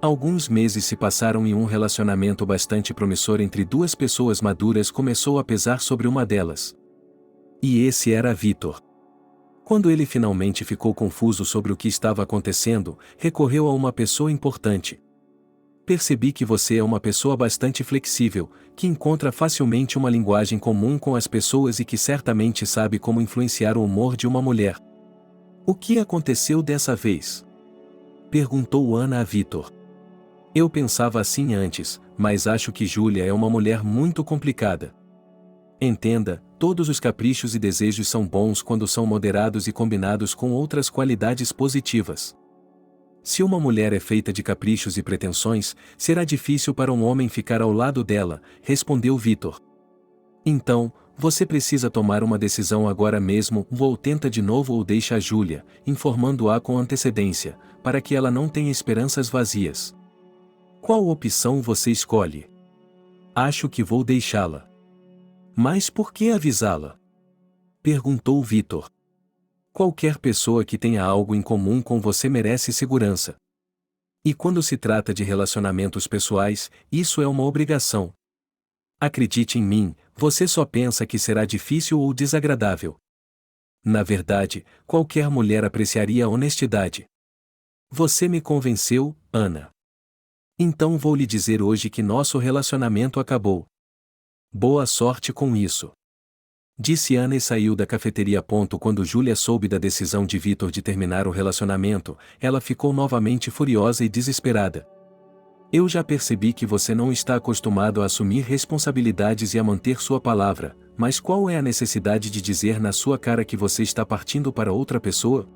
Alguns meses se passaram e um relacionamento bastante promissor entre 2 pessoas maduras começou a pesar sobre uma delas. E esse era Victor. Quando ele finalmente ficou confuso sobre o que estava acontecendo, recorreu a uma pessoa importante. Percebi que você é uma pessoa bastante flexível, que encontra facilmente uma linguagem comum com as pessoas e que certamente sabe como influenciar o humor de uma mulher. O que aconteceu dessa vez? Perguntou Ana a Victor. Eu pensava assim antes, mas acho que Julia é uma mulher muito complicada. Entenda, todos os caprichos e desejos são bons quando são moderados e combinados com outras qualidades positivas. Se uma mulher é feita de caprichos e pretensões, será difícil para um homem ficar ao lado dela, respondeu Victor. Então, você precisa tomar uma decisão agora mesmo, ou tenta de novo ou deixa a Julia, informando-a com antecedência, para que ela não tenha esperanças vazias. Qual opção você escolhe? Acho que vou deixá-la. Mas por que avisá-la? Perguntou Victor. Qualquer pessoa que tenha algo em comum com você merece segurança. E quando se trata de relacionamentos pessoais, isso é uma obrigação. Acredite em mim, você só pensa que será difícil ou desagradável. Na verdade, qualquer mulher apreciaria a honestidade. Você me convenceu, Ana. Então vou lhe dizer hoje que nosso relacionamento acabou. Boa sorte com isso. Disse Ana e saiu da cafeteria. Quando Júlia soube da decisão de Vitor de terminar o relacionamento, ela ficou novamente furiosa e desesperada. Eu já percebi que você não está acostumado a assumir responsabilidades e a manter sua palavra, mas qual é a necessidade de dizer na sua cara que você está partindo para outra pessoa?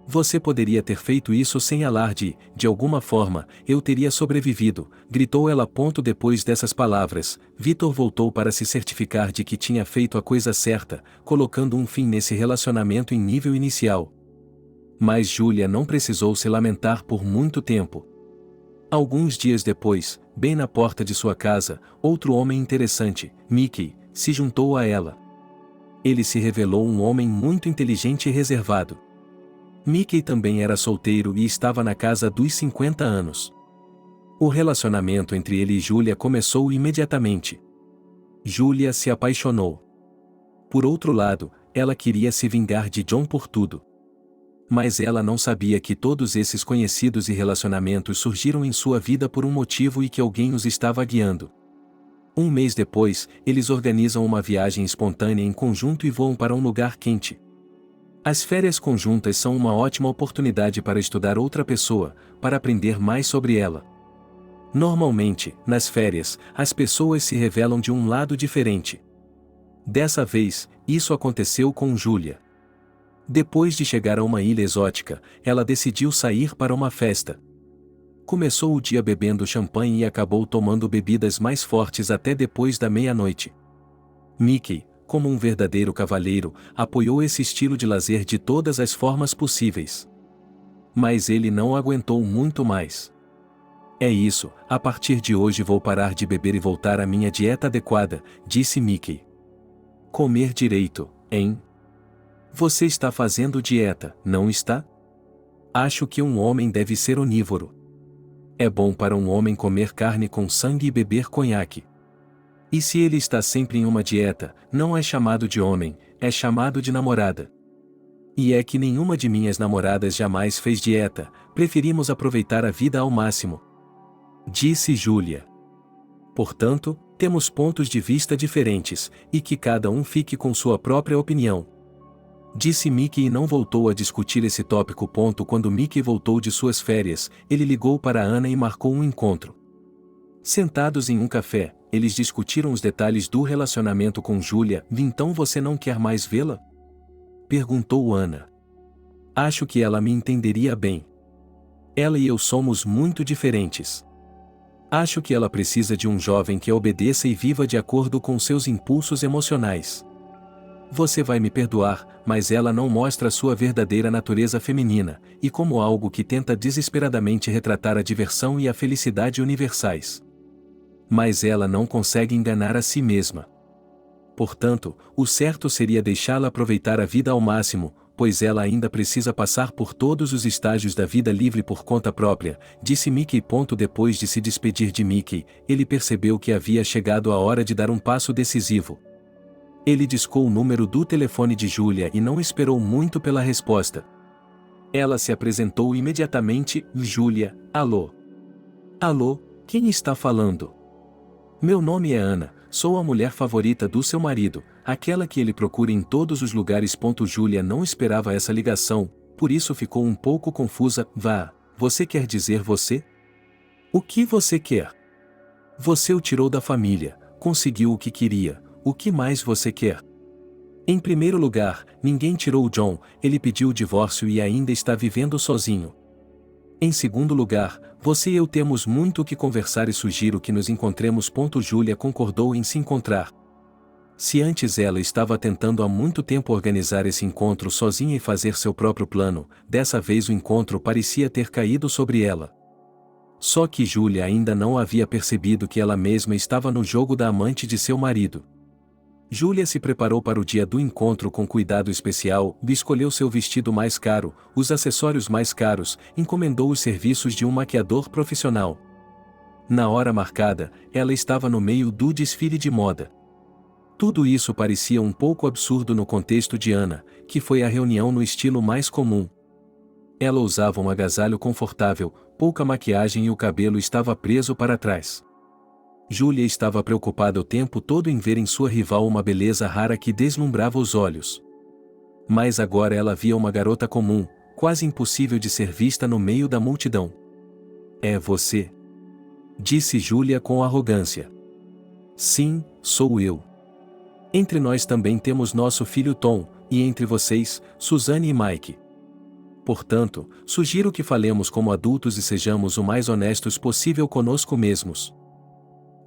Você poderia ter feito isso sem alarde, de alguma forma, eu teria sobrevivido, gritou ela. Depois dessas palavras, Vitor voltou para se certificar de que tinha feito a coisa certa, colocando um fim nesse relacionamento em nível inicial. Mas Júlia não precisou se lamentar por muito tempo. Alguns dias depois, bem na porta de sua casa, outro homem interessante, Mickey, se juntou a ela. Ele se revelou um homem muito inteligente e reservado. Mickey também era solteiro e estava na casa dos 50 anos. O relacionamento entre ele e Júlia começou imediatamente. Júlia se apaixonou. Por outro lado, ela queria se vingar de John por tudo. Mas ela não sabia que todos esses conhecidos e relacionamentos surgiram em sua vida por um motivo e que alguém os estava guiando. Um mês depois, eles organizam uma viagem espontânea em conjunto e voam para um lugar quente. As férias conjuntas são uma ótima oportunidade para estudar outra pessoa, para aprender mais sobre ela. Normalmente, nas férias, as pessoas se revelam de um lado diferente. Dessa vez, isso aconteceu com Júlia. Depois de chegar a uma ilha exótica, ela decidiu sair para uma festa. Começou o dia bebendo champanhe e acabou tomando bebidas mais fortes até depois da meia-noite. Mickey, como um verdadeiro cavalheiro, apoiou esse estilo de lazer de todas as formas possíveis. Mas ele não aguentou muito mais. É isso, a partir de hoje vou parar de beber e voltar à minha dieta adequada, disse Mickey. Comer direito, hein? Você está fazendo dieta, não está? Acho que um homem deve ser onívoro. É bom para um homem comer carne com sangue e beber conhaque. E se ele está sempre em uma dieta, não é chamado de homem, é chamado de namorada. E é que nenhuma de minhas namoradas jamais fez dieta, preferimos aproveitar a vida ao máximo. Disse Júlia. Portanto, temos pontos de vista diferentes, e que cada um fique com sua própria opinião. Disse Mickey e não voltou a discutir esse tópico. Quando Mickey voltou de suas férias, ele ligou para Ana e marcou um encontro. Sentados em um café, eles discutiram os detalhes do relacionamento com Júlia. Então você não quer mais vê-la? Perguntou Ana. Acho que ela me entenderia bem. Ela e eu somos muito diferentes. Acho que ela precisa de um jovem que a obedeça e viva de acordo com seus impulsos emocionais. Você vai me perdoar, mas ela não mostra sua verdadeira natureza feminina, e como algo que tenta desesperadamente retratar a diversão e a felicidade universais. Mas ela não consegue enganar a si mesma. Portanto, o certo seria deixá-la aproveitar a vida ao máximo, pois ela ainda precisa passar por todos os estágios da vida livre por conta própria, disse Mickey. Depois de se despedir de Mickey, ele percebeu que havia chegado a hora de dar um passo decisivo. Ele discou o número do telefone de Júlia e não esperou muito pela resposta. Ela se apresentou imediatamente. Júlia, alô? Alô, quem está falando? Meu nome é Ana, sou a mulher favorita do seu marido, aquela que ele procura em todos os lugares. Júlia não esperava essa ligação, por isso ficou um pouco confusa. Vá, você quer dizer você? O que você quer? Você o tirou da família, conseguiu o que queria. O que mais você quer? Em primeiro lugar, ninguém tirou o John, ele pediu o divórcio e ainda está vivendo sozinho. Em segundo lugar, você e eu temos muito o que conversar e sugiro que nos encontremos. Júlia concordou em se encontrar. Se antes ela estava tentando há muito tempo organizar esse encontro sozinha e fazer seu próprio plano, dessa vez o encontro parecia ter caído sobre ela. Só que Júlia ainda não havia percebido que ela mesma estava no jogo da amante de seu marido. Júlia se preparou para o dia do encontro com cuidado especial, escolheu seu vestido mais caro, os acessórios mais caros, encomendou os serviços de um maquiador profissional. Na hora marcada, ela estava no meio do desfile de moda. Tudo isso parecia um pouco absurdo no contexto de Anna, que foi à reunião no estilo mais comum. Ela usava um agasalho confortável, pouca maquiagem e o cabelo estava preso para trás. Julia estava preocupada o tempo todo em ver em sua rival uma beleza rara que deslumbrava os olhos. Mas agora ela via uma garota comum, quase impossível de ser vista no meio da multidão. "É você?" disse Julia com arrogância. "Sim, sou eu. Entre nós também temos nosso filho Tom, e entre vocês, Suzanne e Mike. Portanto, sugiro que falemos como adultos e sejamos o mais honestos possível conosco mesmos.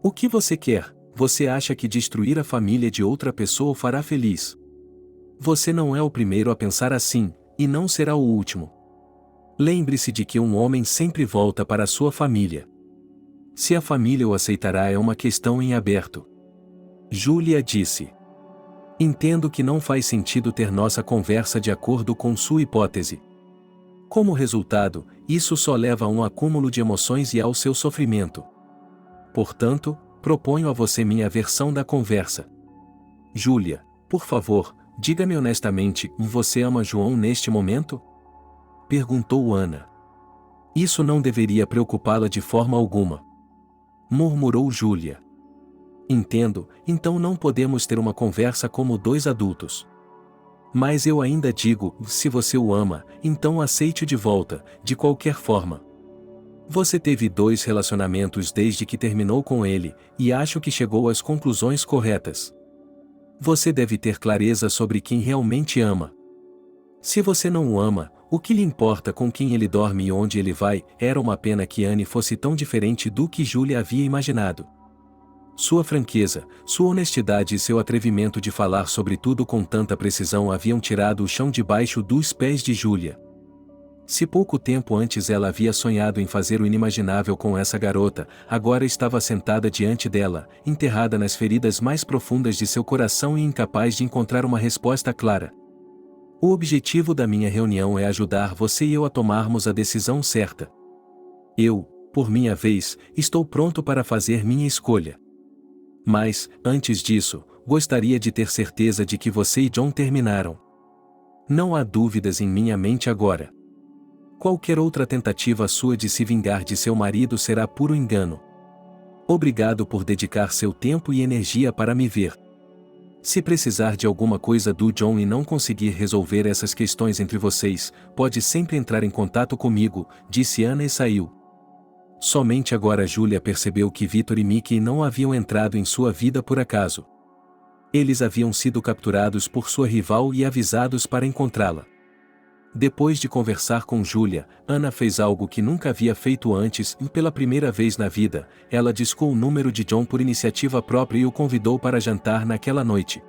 O que você quer? Você acha que destruir a família de outra pessoa o fará feliz? Você não é o primeiro a pensar assim, e não será o último. Lembre-se de que um homem sempre volta para a sua família. Se a família o aceitará é uma questão em aberto." Julia disse. "Entendo que não faz sentido ter nossa conversa de acordo com sua hipótese. Como resultado, isso só leva a um acúmulo de emoções e ao seu sofrimento. Portanto, proponho a você minha versão da conversa. Julia, por favor, diga-me honestamente, você ama João neste momento?" perguntou Anna. "Isso não deveria preocupá-la de forma alguma", murmurou Julia. "Entendo, então não podemos ter uma conversa como dois adultos. Mas eu ainda digo, se você o ama, então aceite-o de volta, de qualquer forma. Você teve 2 relacionamentos desde que terminou com ele, e acho que chegou às conclusões corretas. Você deve ter clareza sobre quem realmente ama. Se você não o ama, o que lhe importa com quem ele dorme e onde ele vai? Era uma pena que Anne fosse tão diferente do que Julia havia imaginado. Sua franqueza, sua honestidade e seu atrevimento de falar sobre tudo com tanta precisão haviam tirado o chão debaixo dos pés de Julia. Se pouco tempo antes ela havia sonhado em fazer o inimaginável com essa garota, agora estava sentada diante dela, enterrada nas feridas mais profundas de seu coração e incapaz de encontrar uma resposta clara. "O objetivo da minha reunião é ajudar você e eu a tomarmos a decisão certa. Eu, por minha vez, estou pronto para fazer minha escolha. Mas, antes disso, gostaria de ter certeza de que você e John terminaram. Não há dúvidas em minha mente agora. Qualquer outra tentativa sua de se vingar de seu marido será puro engano. Obrigado por dedicar seu tempo e energia para me ver. Se precisar de alguma coisa do John e não conseguir resolver essas questões entre vocês, pode sempre entrar em contato comigo", disse Anna e saiu. Somente agora Julia percebeu que Victor e Mickey não haviam entrado em sua vida por acaso. Eles haviam sido capturados por sua rival e avisados para encontrá-la. Depois de conversar com Julia, Anna fez algo que nunca havia feito antes e pela primeira vez na vida, ela discou o número de John por iniciativa própria e o convidou para jantar naquela noite.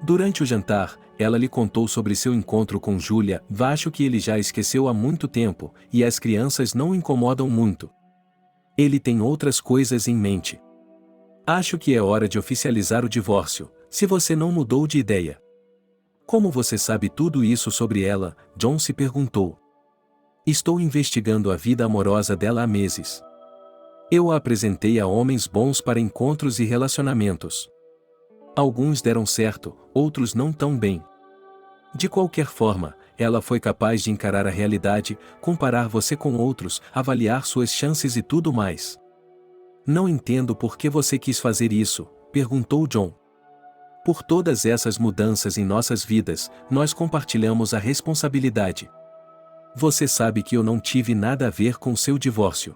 Durante o jantar, ela lhe contou sobre seu encontro com Julia. "Acho que ele já esqueceu há muito tempo, e as crianças não o incomodam muito. Ele tem outras coisas em mente. Acho que é hora de oficializar o divórcio, se você não mudou de ideia." "Como você sabe tudo isso sobre ela?" John se perguntou. "Estou investigando a vida amorosa dela há meses. Eu a apresentei a homens bons para encontros e relacionamentos. Alguns deram certo, outros não tão bem. De qualquer forma, ela foi capaz de encarar a realidade, comparar você com outros, avaliar suas chances e tudo mais." "Não entendo por que você quis fazer isso", perguntou John. "Por todas essas mudanças em nossas vidas, nós compartilhamos a responsabilidade. Você sabe que eu não tive nada a ver com seu divórcio.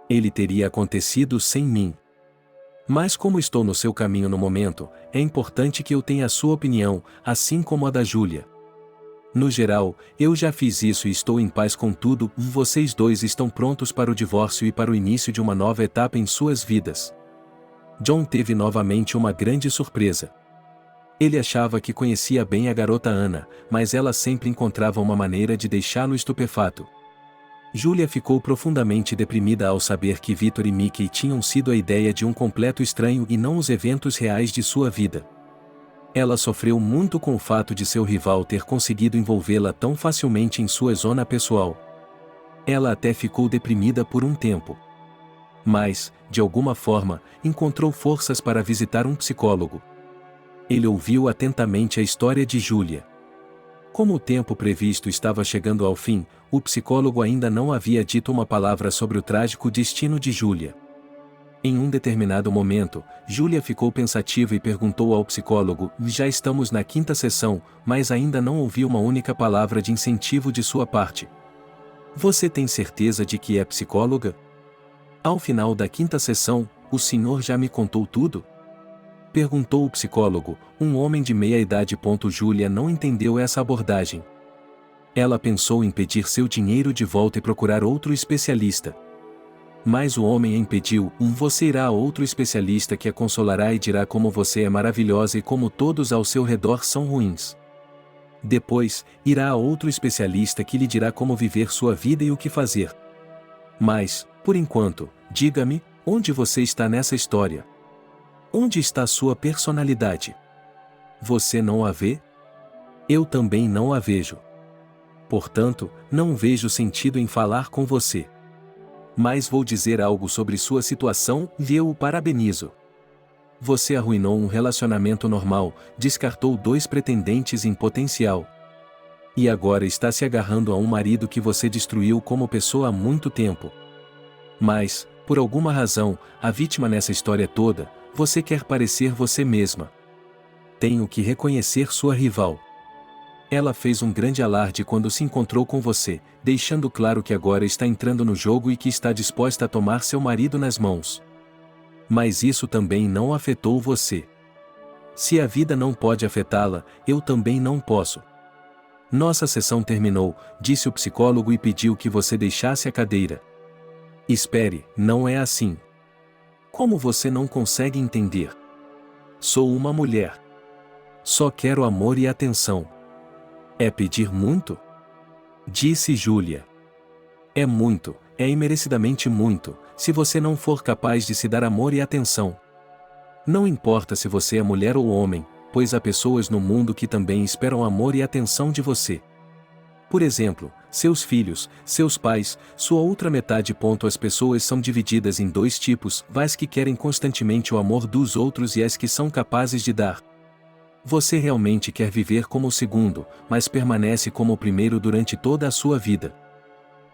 Ele teria acontecido sem mim. Mas como estou no seu caminho no momento, é importante que eu tenha a sua opinião, assim como a da Julia. No geral, eu já fiz isso e estou em paz com tudo. Vocês dois estão prontos para o divórcio e para o início de uma nova etapa em suas vidas." John teve novamente uma grande surpresa. Ele achava que conhecia bem a garota Anna, mas ela sempre encontrava uma maneira de deixá-lo estupefato. Julia ficou profundamente deprimida ao saber que Victor e Mickey tinham sido a ideia de um completo estranho e não os eventos reais de sua vida. Ela sofreu muito com o fato de seu rival ter conseguido envolvê-la tão facilmente em sua zona pessoal. Ela até ficou deprimida por um tempo. Mas, de alguma forma, encontrou forças para visitar um psicólogo. Ele ouviu atentamente a história de Júlia. Como o tempo previsto estava chegando ao fim, o psicólogo ainda não havia dito uma palavra sobre o trágico destino de Júlia. Em um determinado momento, Júlia ficou pensativa e perguntou ao psicólogo: "Já estamos na 5ª sessão, mas ainda não ouvi uma única palavra de incentivo de sua parte. Você tem certeza de que é psicóloga? Ao final da 5ª sessão, o senhor já me contou tudo?" Perguntou o psicólogo, um homem de meia idade. Júlia não entendeu essa abordagem. Ela pensou em pedir seu dinheiro de volta e procurar outro especialista. Mas o homem a impediu: "Você irá a outro especialista que a consolará e dirá como você é maravilhosa e como todos ao seu redor são ruins. Depois, irá a outro especialista que lhe dirá como viver sua vida e o que fazer. Mas, por enquanto, diga-me, onde você está nessa história? Onde está sua personalidade? Você não a vê? Eu também não a vejo. Portanto, não vejo sentido em falar com você. Mas vou dizer algo sobre sua situação e eu o parabenizo. Você arruinou um relacionamento normal, descartou 2 pretendentes em potencial. E agora está se agarrando a um marido que você destruiu como pessoa há muito tempo. Mas, por alguma razão, a vítima nessa história toda, você quer parecer você mesma. Tenho que reconhecer sua rival. Ela fez um grande alarde quando se encontrou com você, deixando claro que agora está entrando no jogo e que está disposta a tomar seu marido nas mãos. Mas isso também não afetou você. Se a vida não pode afetá-la, eu também não posso. Nossa sessão terminou, disse o psicólogo e pediu que você deixasse a cadeira. Espere, não é assim. Como você não consegue entender? Sou uma mulher. Só quero amor e atenção. É pedir muito? Disse Júlia. É muito, é imerecidamente muito, se você não for capaz de se dar amor e atenção. Não importa se você é mulher ou homem, pois há pessoas no mundo que também esperam amor e atenção de você. Por exemplo, seus filhos, seus pais, sua outra metade. As pessoas são divididas em 2 tipos: as que querem constantemente o amor dos outros e as que são capazes de dar. Você realmente quer viver como o segundo, mas permanece como o primeiro durante toda a sua vida.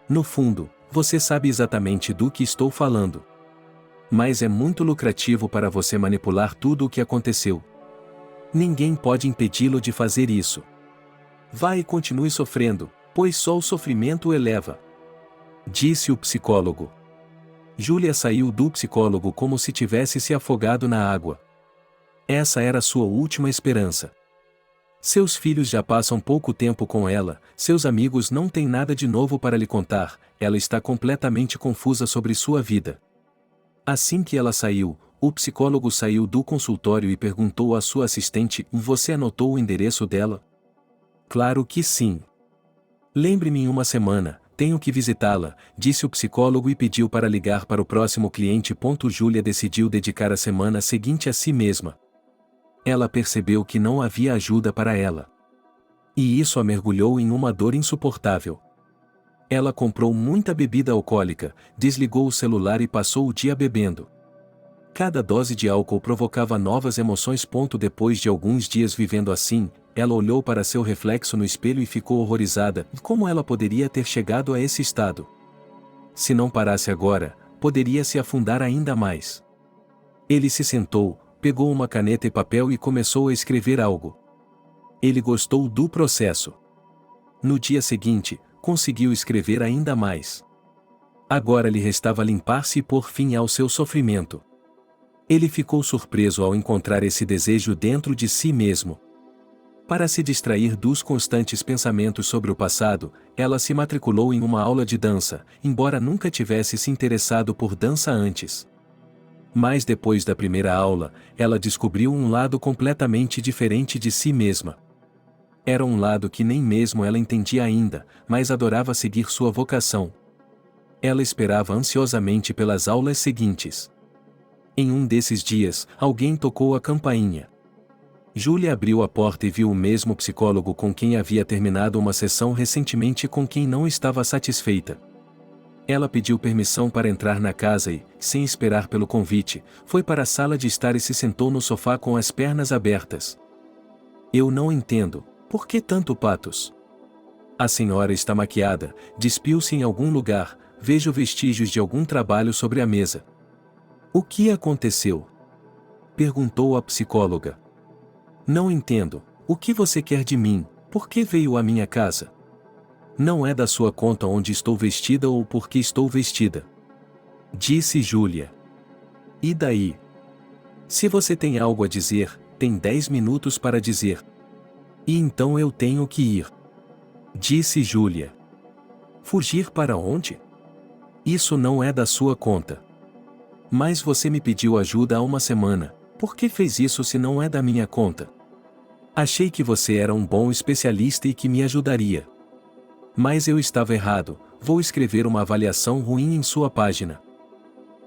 No fundo, você sabe exatamente do que estou falando. Mas é muito lucrativo para você manipular tudo o que aconteceu. Ninguém pode impedi-lo de fazer isso. Vá e continue sofrendo, pois só o sofrimento o eleva. Disse o psicólogo. Júlia saiu do psicólogo como se tivesse se afogado na água. Essa era sua última esperança. Seus filhos já passam pouco tempo com ela, seus amigos não têm nada de novo para lhe contar, ela está completamente confusa sobre sua vida. Assim que ela saiu, o psicólogo saiu do consultório e perguntou à sua assistente: "Você anotou o endereço dela?" "Claro que sim." "Lembre-me em uma semana, tenho que visitá-la", disse o psicólogo e pediu para ligar para o próximo cliente. Júlia decidiu dedicar a semana seguinte a si mesma. Ela percebeu que não havia ajuda para ela. E isso a mergulhou em uma dor insuportável. Ela comprou muita bebida alcoólica, desligou o celular e passou o dia bebendo. Cada dose de álcool provocava novas emoções. Depois de alguns dias vivendo assim, ela olhou para seu reflexo no espelho e ficou horrorizada. Como ela poderia ter chegado a esse estado? Se não parasse agora, poderia se afundar ainda mais. Ele se sentou, pegou uma caneta e papel e começou a escrever algo. Ele gostou do processo. No dia seguinte, conseguiu escrever ainda mais. Agora lhe restava limpar-se e pôr fim ao seu sofrimento. Ele ficou surpreso ao encontrar esse desejo dentro de si mesmo. Para se distrair dos constantes pensamentos sobre o passado, ela se matriculou em uma aula de dança, embora nunca tivesse se interessado por dança antes. Mas depois da primeira aula, ela descobriu um lado completamente diferente de si mesma. Era um lado que nem mesmo ela entendia ainda, mas adorava seguir sua vocação. Ela esperava ansiosamente pelas aulas seguintes. Em um desses dias, alguém tocou a campainha. Júlia abriu a porta e viu o mesmo psicólogo com quem havia terminado uma sessão recentemente e com quem não estava satisfeita. Ela pediu permissão para entrar na casa e, sem esperar pelo convite, foi para a sala de estar e se sentou no sofá com as pernas abertas. Eu não entendo. Por que tanto patos? A senhora está maquiada, despiu-se em algum lugar, vejo vestígios de algum trabalho sobre a mesa. O que aconteceu? Perguntou a psicóloga. Não entendo. O que você quer de mim? Por que veio à minha casa? Não é da sua conta onde estou vestida ou por que estou vestida. Disse Júlia. E daí? Se você tem algo a dizer, tem 10 minutos para dizer. E então eu tenho que ir. Disse Júlia. Fugir para onde? Isso não é da sua conta. Mas você me pediu ajuda há uma semana. Por que fez isso se não é da minha conta? Achei que você era um bom especialista e que me ajudaria. Mas eu estava errado, vou escrever uma avaliação ruim em sua página.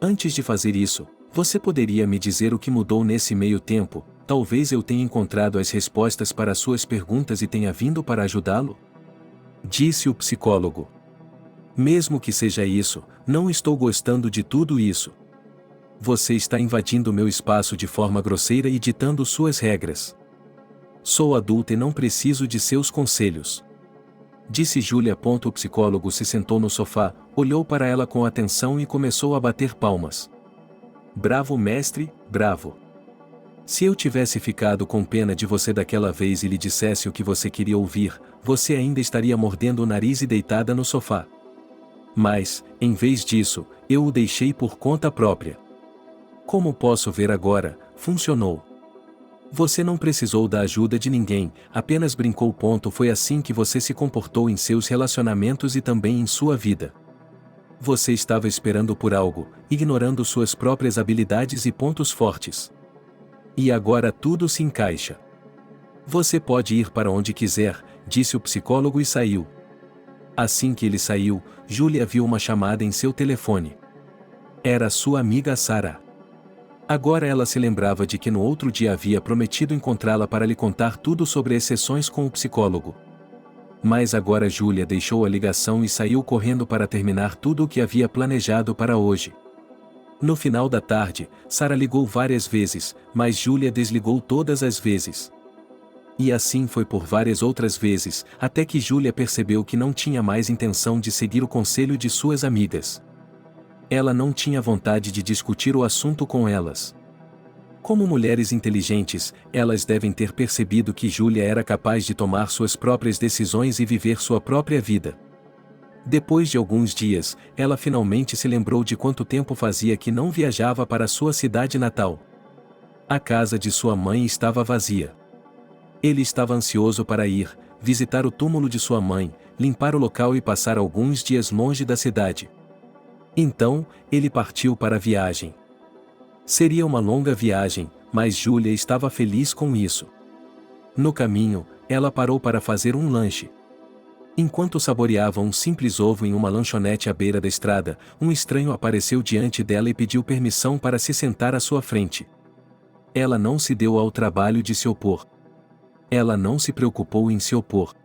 Antes de fazer isso, você poderia me dizer o que mudou nesse meio tempo? Talvez eu tenha encontrado as respostas para suas perguntas e tenha vindo para ajudá-lo? Disse o psicólogo. Mesmo que seja isso, não estou gostando de tudo isso. Você está invadindo meu espaço de forma grosseira e ditando suas regras. Sou adulta e não preciso de seus conselhos. Disse Júlia. O psicólogo se sentou no sofá, olhou para ela com atenção e começou a bater palmas. Bravo, mestre, bravo. Se eu tivesse ficado com pena de você daquela vez e lhe dissesse o que você queria ouvir, você ainda estaria mordendo o nariz e deitada no sofá. Mas, em vez disso, eu o deixei por conta própria. Como posso ver agora, funcionou. Você não precisou da ajuda de ninguém, apenas brincou. Foi assim que você se comportou em seus relacionamentos e também em sua vida. Você estava esperando por algo, ignorando suas próprias habilidades e pontos fortes. E agora tudo se encaixa. Você pode ir para onde quiser, disse o psicólogo e saiu. Assim que ele saiu, Júlia viu uma chamada em seu telefone. Era sua amiga Sarah. Agora ela se lembrava de que no outro dia havia prometido encontrá-la para lhe contar tudo sobre as sessões com o psicólogo. Mas agora Júlia deixou a ligação e saiu correndo para terminar tudo o que havia planejado para hoje. No final da tarde, Sarah ligou várias vezes, mas Júlia desligou todas as vezes. E assim foi por várias outras vezes, até que Júlia percebeu que não tinha mais intenção de seguir o conselho de suas amigas. Ela não tinha vontade de discutir o assunto com elas. Como mulheres inteligentes, elas devem ter percebido que Júlia era capaz de tomar suas próprias decisões e viver sua própria vida. Depois de alguns dias, ela finalmente se lembrou de quanto tempo fazia que não viajava para sua cidade natal. A casa de sua mãe estava vazia. Ele estava ansioso para ir, visitar o túmulo de sua mãe, limpar o local e passar alguns dias longe da cidade. Então, ele partiu para a viagem. Seria uma longa viagem, mas Júlia estava feliz com isso. No caminho, ela parou para fazer um lanche. Enquanto saboreava um simples ovo em uma lanchonete à beira da estrada, um estranho apareceu diante dela e pediu permissão para se sentar à sua frente. Ela não se deu ao trabalho de se opor. Ela não se preocupou em se opor.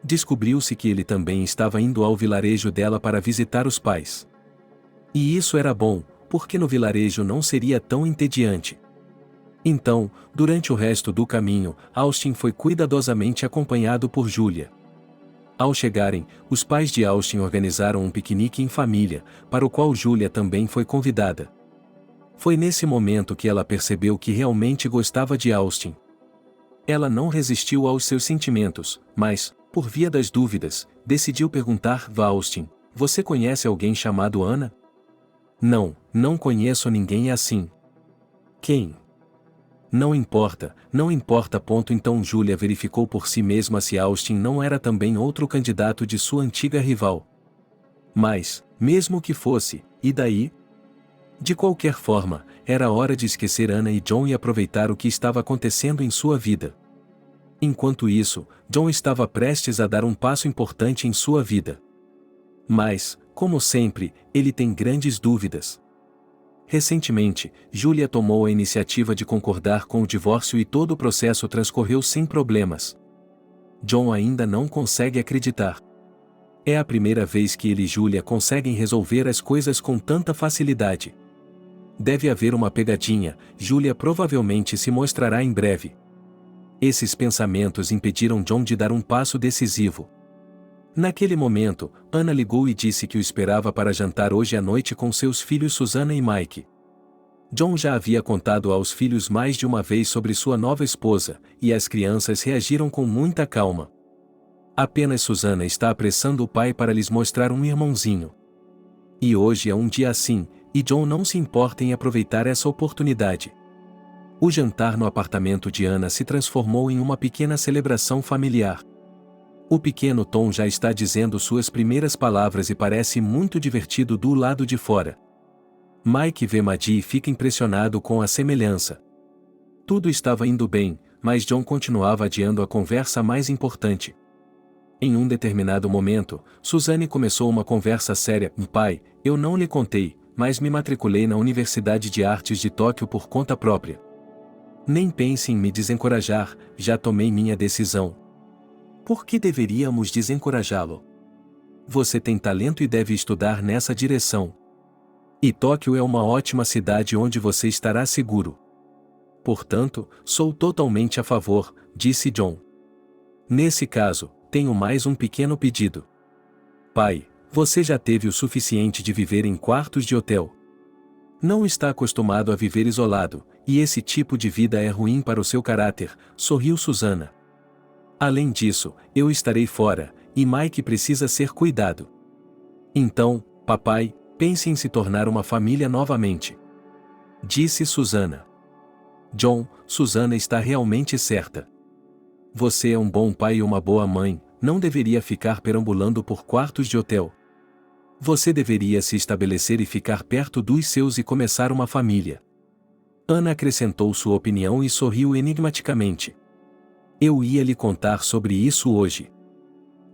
Descobriu-se que ele também estava indo ao vilarejo dela para visitar os pais. E isso era bom, porque no vilarejo não seria tão entediante. Então, durante o resto do caminho, Austin foi cuidadosamente acompanhado por Júlia. Ao chegarem, os pais de Austin organizaram um piquenique em família, para o qual Júlia também foi convidada. Foi nesse momento que ela percebeu que realmente gostava de Austin. Ela não resistiu aos seus sentimentos, mas, por via das dúvidas, decidiu perguntar a Austin: "Você conhece alguém chamado Ana?" "Não, não conheço ninguém assim." "Quem?" Não importa, não importa. Então Júlia verificou por si mesma se Austin não era também outro candidato de sua antiga rival. Mas, mesmo que fosse, e daí? De qualquer forma, era hora de esquecer Ana e John e aproveitar o que estava acontecendo em sua vida. Enquanto isso, John estava prestes a dar um passo importante em sua vida. Mas, como sempre, ele tem grandes dúvidas. Recentemente, Júlia tomou a iniciativa de concordar com o divórcio e todo o processo transcorreu sem problemas. John ainda não consegue acreditar. É a primeira vez que ele e Julia conseguem resolver as coisas com tanta facilidade. Deve haver uma pegadinha, Julia provavelmente se mostrará em breve. Esses pensamentos impediram John de dar um passo decisivo. Naquele momento, Anna ligou e disse que o esperava para jantar hoje à noite com seus filhos Susana e Mike. John já havia contado aos filhos mais de uma vez sobre sua nova esposa, e as crianças reagiram com muita calma. Apenas Susana está apressando o pai para lhes mostrar um irmãozinho. E hoje é um dia assim, e John não se importa em aproveitar essa oportunidade. O jantar no apartamento de Anna se transformou em uma pequena celebração familiar. O pequeno Tom já está dizendo suas primeiras palavras e parece muito divertido do lado de fora. Mike vê Maddie e fica impressionado com a semelhança. Tudo estava indo bem, mas John continuava adiando a conversa mais importante. Em um determinado momento, Suzanne começou uma conversa séria. Pai, eu não lhe contei, mas me matriculei na Universidade de Artes de Tóquio por conta própria. Nem pense em me desencorajar, já tomei minha decisão. Por que deveríamos desencorajá-lo? Você tem talento e deve estudar nessa direção. E Tóquio é uma ótima cidade onde você estará seguro. Portanto, sou totalmente a favor, disse John. Nesse caso, tenho mais um pequeno pedido. Pai, você já teve o suficiente de viver em quartos de hotel. Não está acostumado a viver isolado, e esse tipo de vida é ruim para o seu caráter, sorriu Susana. Além disso, eu estarei fora, e Mike precisa ser cuidado. Então, papai, pense em se tornar uma família novamente. Disse Susana. John, Susana está realmente certa. Você é um bom pai e uma boa mãe, não deveria ficar perambulando por quartos de hotel. Você deveria se estabelecer e ficar perto dos seus e começar uma família. Anna acrescentou sua opinião e sorriu enigmaticamente. Eu ia lhe contar sobre isso hoje.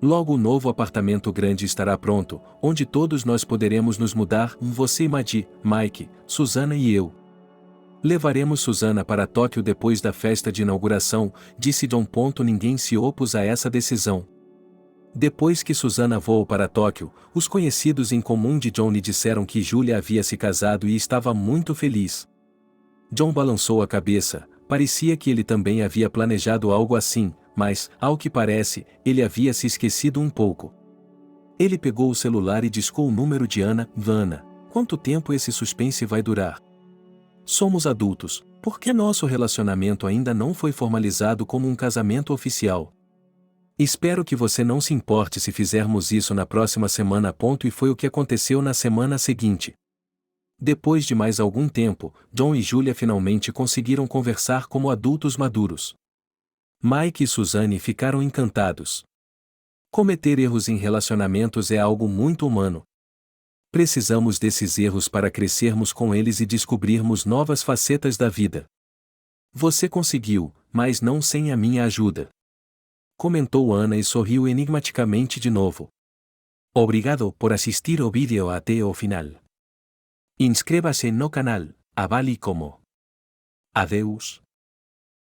Logo o novo apartamento grande estará pronto, onde todos nós poderemos nos mudar, você e Maddie, Mike, Susana e eu. Levaremos Susana para Tóquio depois da festa de inauguração, disse John. Ninguém se opôs a essa decisão. Depois que Susana voou para Tóquio, os conhecidos em comum de John lhe disseram que Julia havia se casado e estava muito feliz. John balançou a cabeça, parecia que ele também havia planejado algo assim, mas, ao que parece, ele havia se esquecido um pouco. Ele pegou o celular e discou o número de Anna. Ana, quanto tempo esse suspense vai durar? Somos adultos, por que nosso relacionamento ainda não foi formalizado como um casamento oficial? Espero que você não se importe se fizermos isso na próxima semana. E foi o que aconteceu na semana seguinte. Depois de mais algum tempo, John e Julia finalmente conseguiram conversar como adultos maduros. Mike e Suzanne ficaram encantados. Cometer erros em relacionamentos é algo muito humano. Precisamos desses erros para crescermos com eles e descobrirmos novas facetas da vida. Você conseguiu, mas não sem a minha ajuda. Comentou Anna e sorriu enigmaticamente de novo. Obrigado por assistir ao vídeo até o final. Inscreva-se no canal, avale como. Adeus.